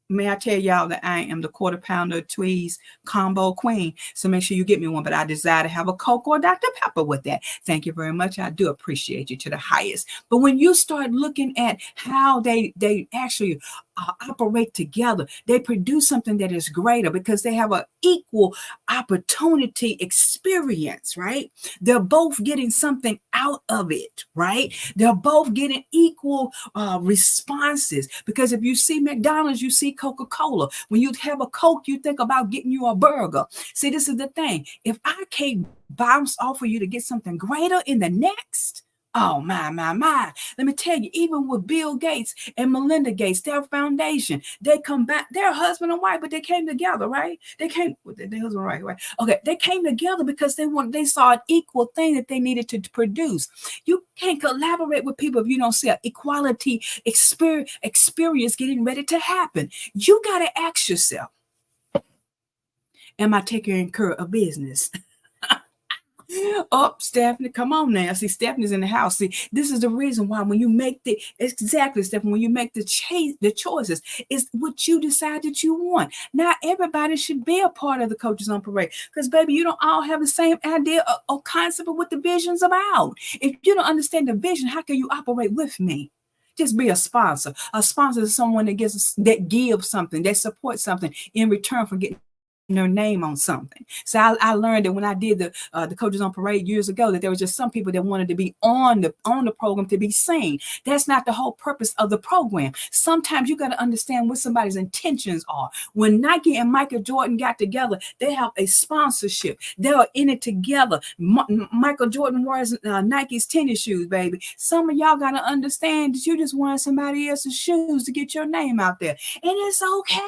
may I tell y'all that I am the quarter pounder tweez combo queen. So make sure you get me one. But I desire to have a Coke or Dr. Pepper with that. Thank you very much. I do appreciate you to the highest. But when you start looking at how they actually operate together, they produce something that is greater because they have an equal opportunity experience, right? They're both getting something out of it, right? They're both getting equal responses, because if you see McDonald's, you see Coca-Cola. When you have a Coke, you think about getting you a burger. See, this is the thing. If I can't bounce off of you to get something greater in the next, oh, my. Let me tell you, even with Bill Gates and Melinda Gates, their foundation, they come back, they're husband and wife, but they came together, right? They came, their husband, right? Okay, they came together because they saw an equal thing that they needed to produce. You can't collaborate with people if you don't see an equality experience getting ready to happen. You got to ask yourself, am I taking care of business? Oh, Stephanie, come on now. See, Stephanie's in the house. See, this is the reason why when you make exactly, Stephanie, when you make the choices, it's what you decide that you want. Not everybody should be a part of the Coaches on Parade, because, baby, you don't all have the same idea or concept of what the vision's about. If you don't understand the vision, how can you operate with me? Just be a sponsor. A sponsor is someone that gives something, that supports something in return for getting their name on something. So I learned that when I did the Coaches on Parade years ago, that there was just some people that wanted to be on the program to be seen. That's not the whole purpose of the program. Sometimes you got to understand what somebody's intentions are. When Nike and Michael Jordan got together, they have a sponsorship. They are in it together. Michael Jordan wears Nike's tennis shoes, baby. Some of y'all got to understand that you just want somebody else's shoes to get your name out there, and it's okay.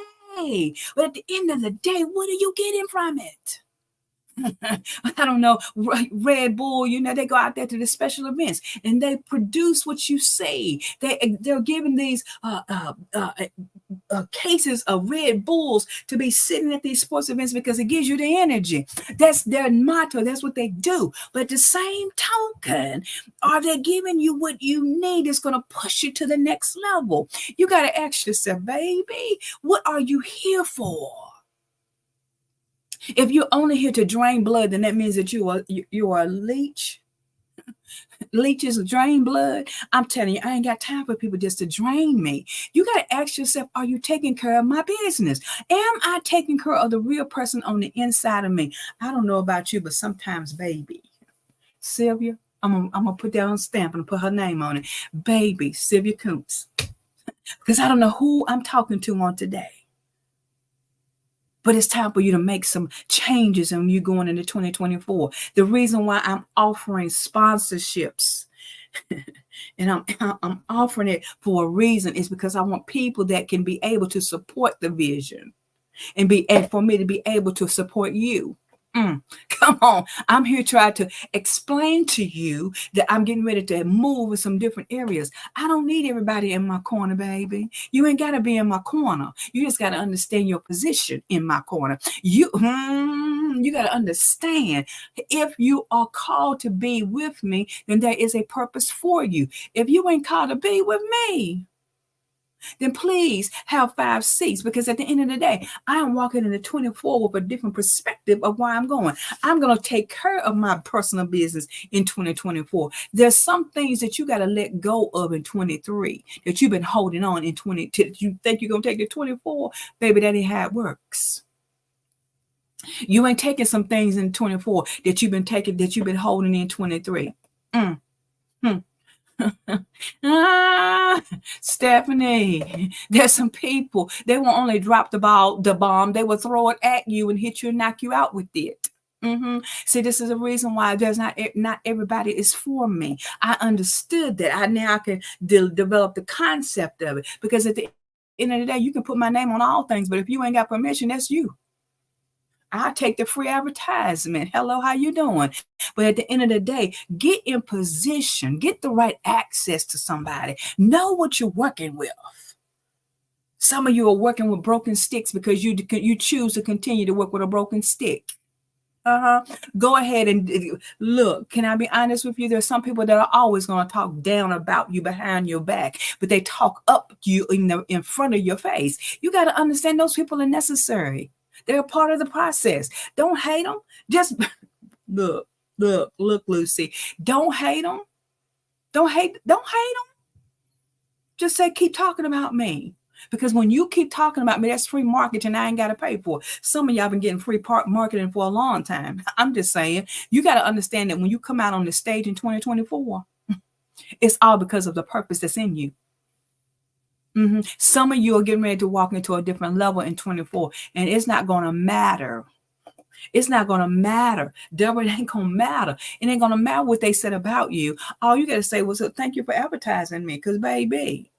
But at the end of the day, what are you getting from it? I don't know. Red Bull, they go out there to the special events and they produce what you see. They're giving these cases of Red Bulls to be sitting at these sports events because it gives you the energy. That's their motto. That's what they do. But at the same token, are they giving you what you need that's going to push you to the next level? You got to ask yourself, baby, what are you here for? If you're only here to drain blood, then that means that you are a leech. Leeches drain blood. I'm telling you, I ain't got time for people just to drain me. You got to ask yourself, are you taking care of my business? Am I taking care of the real person on the inside of me? I don't know about you, but sometimes, baby, Sylvia, I'm going to put that on a stamp and put her name on it. Baby, Sylvia Kuntz. Because I don't know who I'm talking to on today. But it's time for you to make some changes when you're going into 2024. The reason why I'm offering sponsorships and I'm offering it for a reason is because I want people that can be able to support the vision and for me to be able to support you. Come on. I'm here trying to explain to you that I'm getting ready to move in some different areas. I don't need everybody in my corner, baby. You ain't got to be in my corner. You just got to understand your position in my corner. You got to understand, if you are called to be with me, then there is a purpose for you. If you ain't called to be with me, then please have 5 seats, because at the end of the day, I am walking into 24 with a different perspective of where I'm going. I'm going to take care of my personal business in 2024. There's some things that you got to let go of in 23 that you've been holding on in 20. You think you're going to take it 24? Baby, that ain't how it works. You ain't taking some things in 24 that you've been holding in 23. Stephanie, there's some people, they will only drop the bomb, they will throw it at you and hit you and knock you out with it. See, this is the reason why there's not everybody is for me. I understood that. I can develop the concept of it, because at the end of the day, you can put my name on all things, but if you ain't got permission, that's you. I'll take the free advertisement. Hello, how you doing? But at the end of the day, get in position, get the right access to somebody. Know what you're working with. Some of you are working with broken sticks because you choose to continue to work with a broken stick. Go ahead and look. Can I be honest with you? There's some people that are always going to talk down about you behind your back, but they talk up you in front of your face. You got to understand those people are necessary. They're a part of the process. Don't hate them. Just look, Lucy. Don't hate them. Don't hate them. Just say, keep talking about me. Because when you keep talking about me, that's free marketing I ain't got to pay for. Some of y'all been getting free marketing for a long time. I'm just saying, you got to understand that when you come out on the stage in 2024, it's all because of the purpose that's in you. Some of you are getting ready to walk into a different level in 24, and it's not going to matter. It's not going to matter. Deborah, it ain't going to matter. It ain't going to matter what they said about you. All you got to say was, thank you for advertising me, because baby,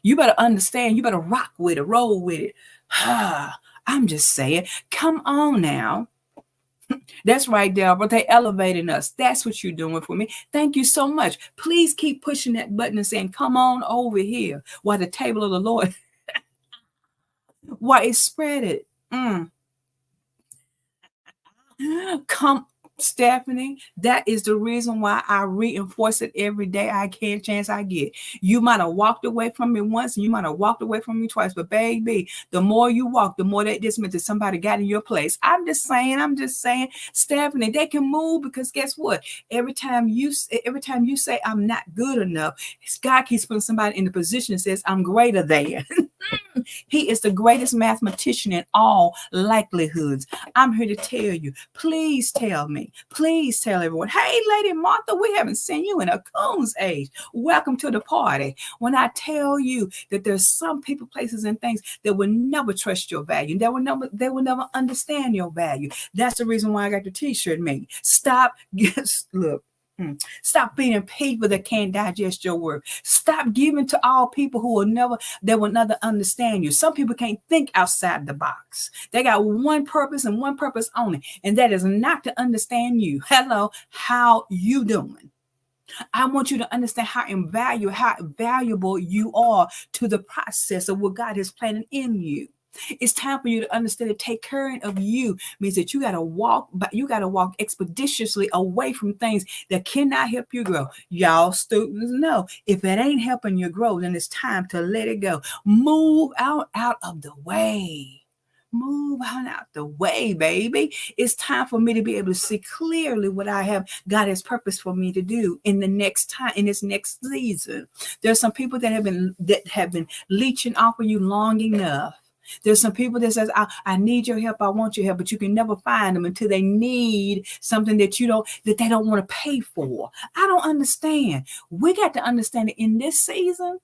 you better understand. You better rock with it, roll with it. I'm just saying, come on now. That's right, Deborah. They elevating us. That's what you're doing for me. Thank you so much. Please keep pushing that button and saying, come on over here while the table of the Lord, while it's spread it. Come, Stephanie, that is the reason why I reinforce it every day I can, chance I get. You might have walked away from me once and you might have walked away from me twice, but baby, the more you walk, the more that this meant that somebody got in your place. I'm just saying, Stephanie, they can move because guess what? Every time you say I'm not good enough, God keeps putting somebody in the position that says I'm greater than. He is the greatest mathematician in all likelihoods. I'm here to tell you, please tell me, please tell everyone, hey, Lady Martha, we haven't seen you in a coon's age. Welcome to the party. When I tell you that there's some people, places, and things that will never trust your value, they will never understand your value. That's the reason why I got the t-shirt made. Stop, look. Stop being people that can't digest your word. Stop giving to all people who will never understand you. Some people can't think outside the box. They got one purpose and one purpose only, and that is not to understand you. Hello, how you doing? I want you to understand how valuable you are to the process of what God is planning in you. It's time for you to understand that take care of you means that you got to walk expeditiously away from things that cannot help you grow. Y'all students know if it ain't helping you grow, then it's time to let it go. Move out of the way. Move out the way, baby. It's time for me to be able to see clearly what God has purpose for me to do in this next season. There's some people that have been leeching off of you long enough. There's some people that says, I need your help. I want your help, but you can never find them until they need something that they don't want to pay for. I don't understand. We got to understand that in this season,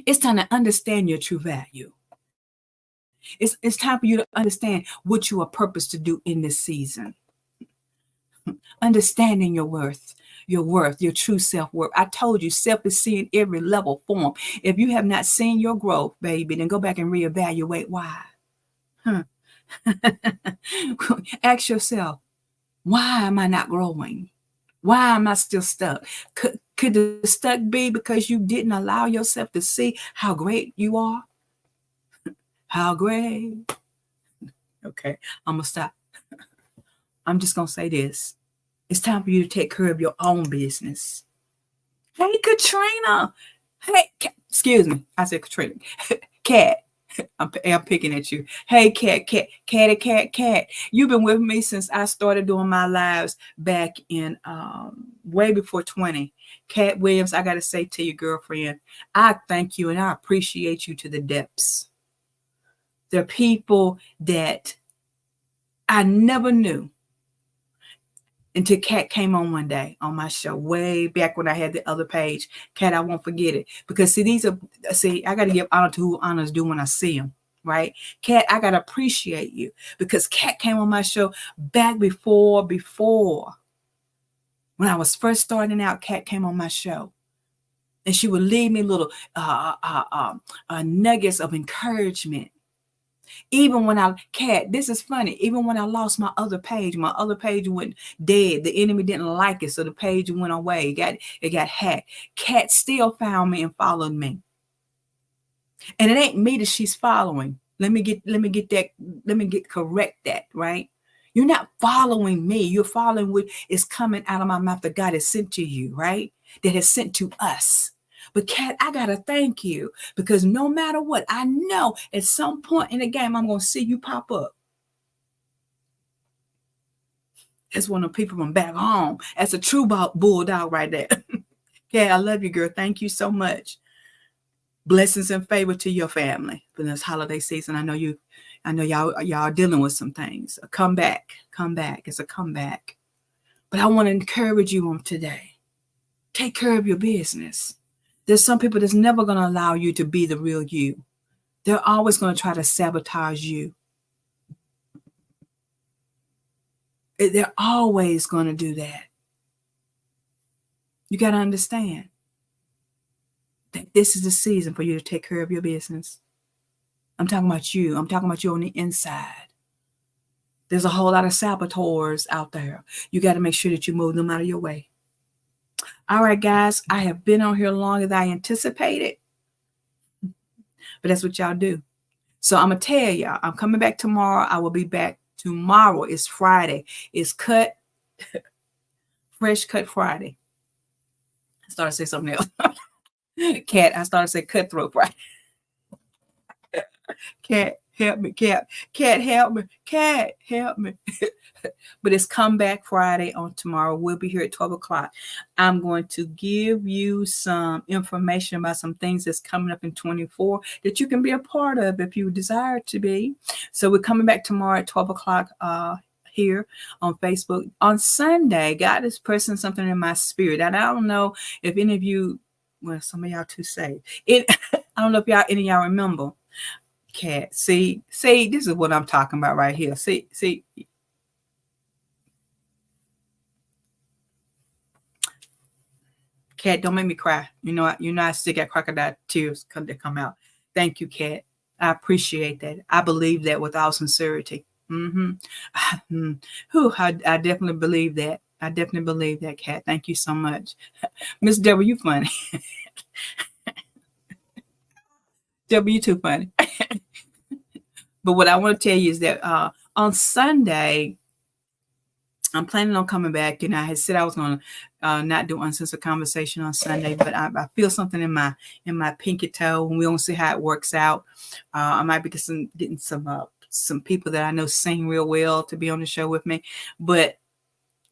it's time to understand your true value. It's time for you to understand what you are purposed to do in this season. Understanding your worth, your true self-worth. I told you, self is seen every level, form. If you have not seen your growth, baby, then go back and reevaluate why. Ask yourself, why am I not growing? Why am I still stuck? Could the stuck be because you didn't allow yourself to see how great you are? How great? Okay, I'm going to stop. I'm just going to say this. It's time for you to take care of your own business. Hey, Katrina. Hey, excuse me. I said Katrina. Cat. I'm picking at you. Hey, Cat. You've been with me since I started doing my lives back in way before 20. Cat Williams, I got to say to you, girlfriend, I thank you and I appreciate you to the depths. There are people that I never knew until Kat came on one day on my show, way back when I had the other page. Kat, I won't forget it. Because I got to give honor to who honors due when I see them, right? Kat, I got to appreciate you because Kat came on my show back before. When I was first starting out, Kat came on my show. And she would leave me little nuggets of encouragement. Even when this is funny, even when I lost my other page went dead. The enemy didn't like it, so the page went away. It got hacked. Kat still found me and followed me. And it ain't me that she's following. correct that, right? You're not following me. You're following what is coming out of my mouth that God has sent to you, right? That has sent to us. But Kat, I gotta thank you because no matter what, I know at some point in the game I'm gonna see you pop up. That's one of the people from back home. That's a true bulldog right there. Kat, I love you, girl. Thank you so much. Blessings and favor to your family for this holiday season. I know y'all are dealing with some things. Come back. It's a comeback. But I want to encourage you on today. Take care of your business. There's some people that's never going to allow you to be the real you. They're always going to try to sabotage you. They're always going to do that. You got to understand that this is the season for you to take care of your business. I'm talking about you. I'm talking about you on the inside. There's a whole lot of saboteurs out there. You got to make sure that you move them out of your way. All right, guys, I have been on here longer than I anticipated, but that's what y'all do. So I'm going to tell y'all, I'm coming back tomorrow. I will be back tomorrow. It's Friday. It's Fresh Cut Friday. I started to say something else. Cat, I started to say Cutthroat Friday. Cat, help me. Cat, help me. Cat, help me. But it's Comeback Friday on tomorrow. We'll be here at 12 o'clock. I'm going to give you some information about some things that's coming up in 24 that you can be a part of if you desire to be. So we're coming back tomorrow at 12 o'clock here on Facebook. On Sunday, God is pressing something in my spirit. And I don't know if any of you, well, some of y'all too saved. I don't know if any of y'all remember. Cat, see, this is what I'm talking about right here. See. Cat, don't make me cry. You know I still got crocodile tears come out. Thank you, Cat. I appreciate that. I believe that with all sincerity. I definitely believe that. I definitely believe that, Cat. Thank you so much. Miss Deborah, you funny. Deborah, you too funny. But what I want to tell you is that on Sunday, I'm planning on coming back, and I had said I was going to not do uncensored conversation on Sunday, but I feel something in my pinky toe, and we don't see how it works out. I might be getting some people that I know sing real well to be on the show with me, but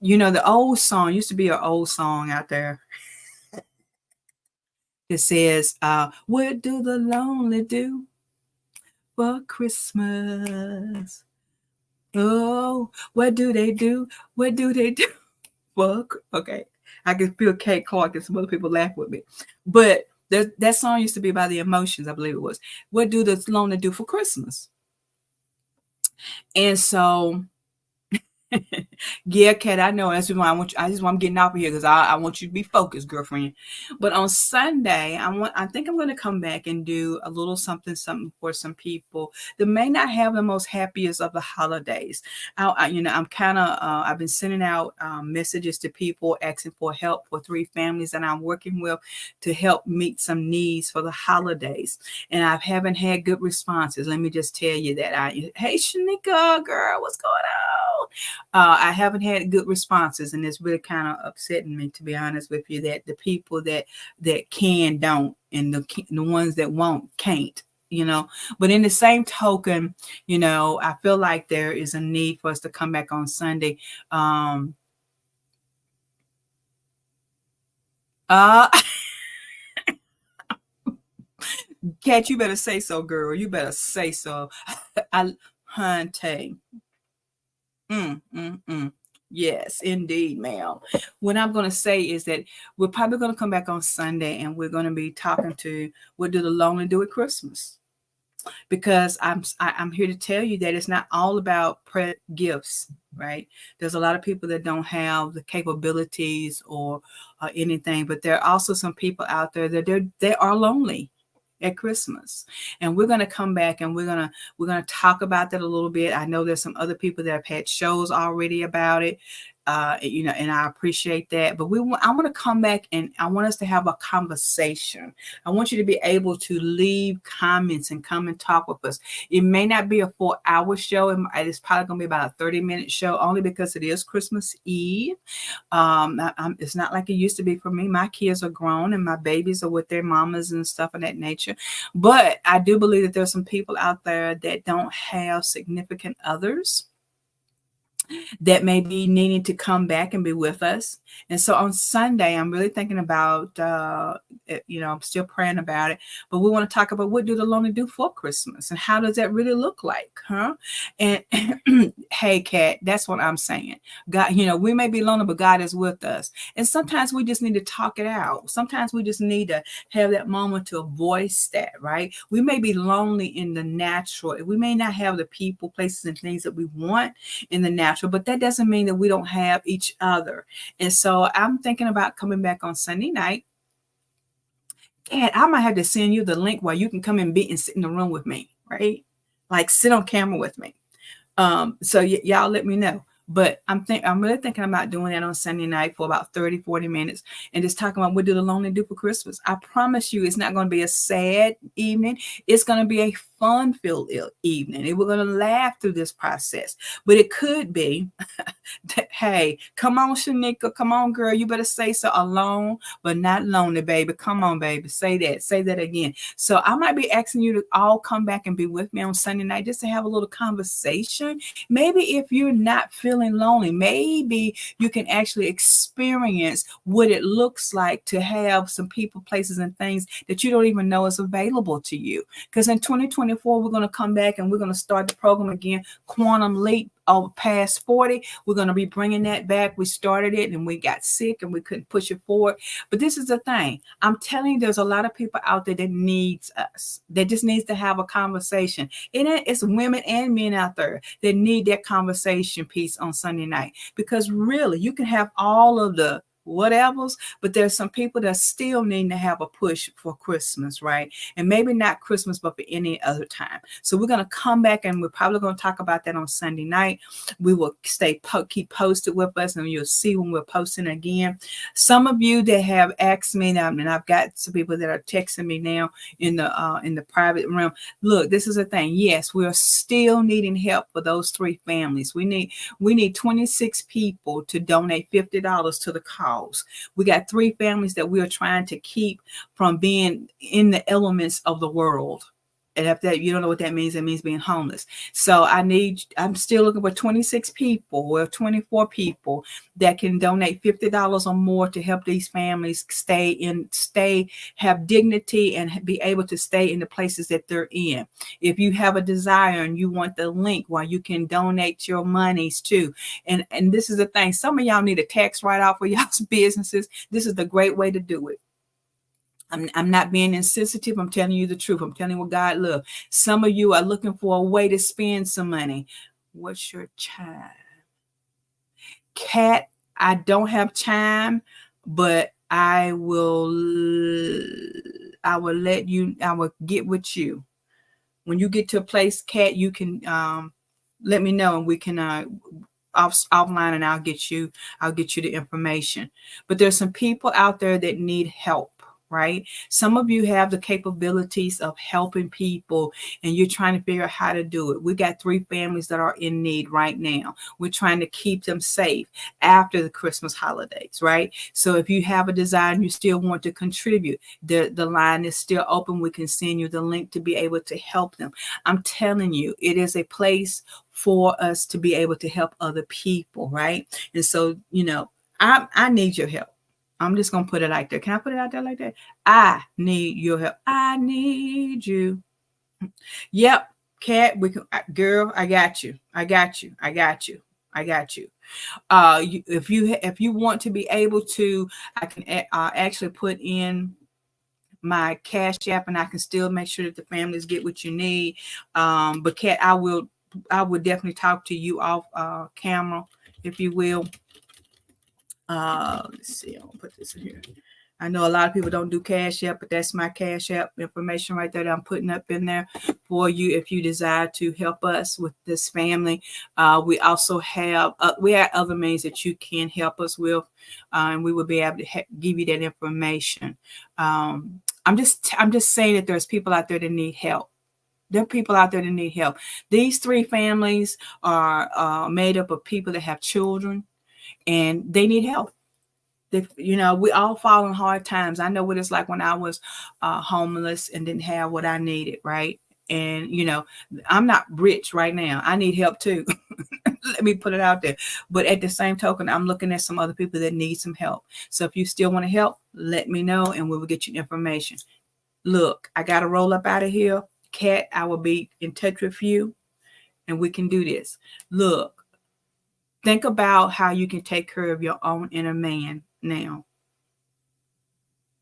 the old song used to be an old song out there. It says, "What do the lonely do for Christmas? Oh, what do they do? What do they do?" Fuck. Okay. I can feel Kate Clark and some other people laugh with me. But that song used to be about the Emotions, I believe it was. What do the lonely do for Christmas? And so yeah, Kat, I know. That's why I'm getting off of here because I want you to be focused, girlfriend. But on Sunday, I think I'm going to come back and do a little something for some people that may not have the most happiest of the holidays. I'm kind of I've been sending out messages to people asking for help for 3 families that I'm working with to help meet some needs for the holidays, and I haven't had good responses. Let me just tell you that. Hey, Shanika, girl, what's going on? I haven't had good responses, and it's really kind of upsetting me, to be honest with you, that the people that can don't, and the ones that won't can't. But in the same token, I feel like there is a need for us to come back on Sunday. Kat, you better say so, girl. You better say so. Hunting. Yes, indeed, ma'am. What I'm going to say is that we're probably going to come back on Sunday, and we're going to be talking to what do the lonely do at Christmas? Because I'm here to tell you that it's not all about gifts, right? There's a lot of people that don't have the capabilities or anything, but there are also some people out there that they are lonely at Christmas. And we're going to come back and we're going to talk about that a little bit. I know there's some other people that have had shows already about it. And I appreciate that. But I want to come back and I want us to have a conversation. I want you to be able to leave comments and come and talk with us. It may not be a 4-hour show. It's probably going to be about a 30-minute show, only because it is Christmas Eve. It's not like it used to be for me. My kids are grown and my babies are with their mamas and stuff of that nature. But I do believe that there's some people out there that don't have significant others that may be needing to come back and be with us. And so on Sunday, I'm really thinking about, I'm still praying about it, but we want to talk about what do the lonely do for Christmas and how does that really look like, huh? And hey, Kat, that's what I'm saying. God, we may be lonely, but God is with us. And sometimes we just need to talk it out. Sometimes we just need to have that moment to voice that, right? We may be lonely in the natural. We may not have the people, places, and things that we want in the natural, but that doesn't mean that we don't have each other. And so I'm thinking about coming back on Sunday night. And I might have to send you the link where you can come and sit in the room with me, right? Like sit on camera with me. So y'all let me know. But I'm really thinking about doing that on Sunday night for about 30, 40 minutes and just talking about what do the lonely do for Christmas. I promise you it's not going to be a sad evening. It's going to be a fun-filled evening. And we're going to laugh through this process. But it could be, hey, come on, Shanika. Come on, girl. You better say so. Alone, but not lonely, baby. Come on, baby. Say that. Say that again. So I might be asking you to all come back and be with me on Sunday night just to have a little conversation. Maybe if you're not feeling lonely, maybe you can actually experience what it looks like to have some people, places, and things that you don't even know is available to you. Because in 2024, we're going to come back and we're going to start the program again, Quantum Leap past 40. We're going to be bringing that back. We started it and we got sick and we couldn't push it forward. But this is the thing. I'm telling you, there's a lot of people out there that needs us, that just needs to have a conversation. And it's women and men out there that need that conversation piece on Sunday night. Because really, you can have all of the whatevers, but there's some people that still need to have a push for Christmas, right? And maybe not Christmas, but for any other time. So we're going to come back and we're probably going to talk about that on Sunday night. We will keep posted with us and you'll see when we're posting again. Some of you that have asked me, and I've got some people that are texting me now in the private realm. Look, this is a thing. Yes, we're still needing help for those 3 families. We need 26 people to donate $50 to the cause. We got 3 families that we are trying to keep from being in the elements of the world. And if that you don't know what that means, it means being homeless. So I'm still looking for 26 people or 24 people that can donate $50 or more to help these families have dignity and be able to stay in the places that they're in. If you have a desire and you want the link where you can donate your monies to, and this is the thing, some of y'all need a tax write-off for y'all's businesses. This is the great way to do it. I'm not being insensitive. I'm telling you the truth. I'm telling you what God loves. Some of you are looking for a way to spend some money. What's your chime? Kat, I don't have chime, but I will get with you. When you get to a place, Kat, you can let me know and we can offline and I'll get you the information. But there's some people out there that need help. Right? Some of you have the capabilities of helping people and you're trying to figure out how to do it. We got 3 families that are in need right now. We're trying to keep them safe after the Christmas holidays, right? So if you have a desire and you still want to contribute, the line is still open. We can send you the link to be able to help them. I'm telling you, it is a place for us to be able to help other people, right? And so, I need your help. I'm just going to put it like that. Can I put it out there like that? I need your help. I need you. Yep. Kat, girl, I got you. If you want to be able to, I can actually put in my Cash App and I can still make sure that the families get what you need. But Kat, I would definitely talk to you off camera, if you will. Let's see. I'm gonna put this in here. I know a lot of people don't do Cash App, but that's my Cash App information right there that I'm putting up in there for you if you desire to help us with this family. We also have other means that you can help us with, and we will be able to give you that information. I'm just saying that there's people out there that need help. There are people out there that need help. These 3 families are made up of people that have children, and they need help. We all fall in hard times. I know what it's like when I was homeless and didn't have what I needed, right? And, I'm not rich right now. I need help too. Let me put it out there. But at the same token, I'm looking at some other people that need some help. So if you still want to help, let me know and we will get you information. Look, I got to roll up out of here. Kat, I will be in touch with you and we can do this. Look, think about how you can take care of your own inner man now.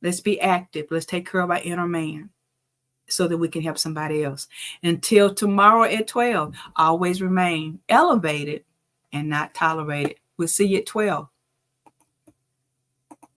Let's be active. Let's take care of our inner man so that we can help somebody else. Until tomorrow at 12, always remain elevated and not tolerated. We'll see you at 12.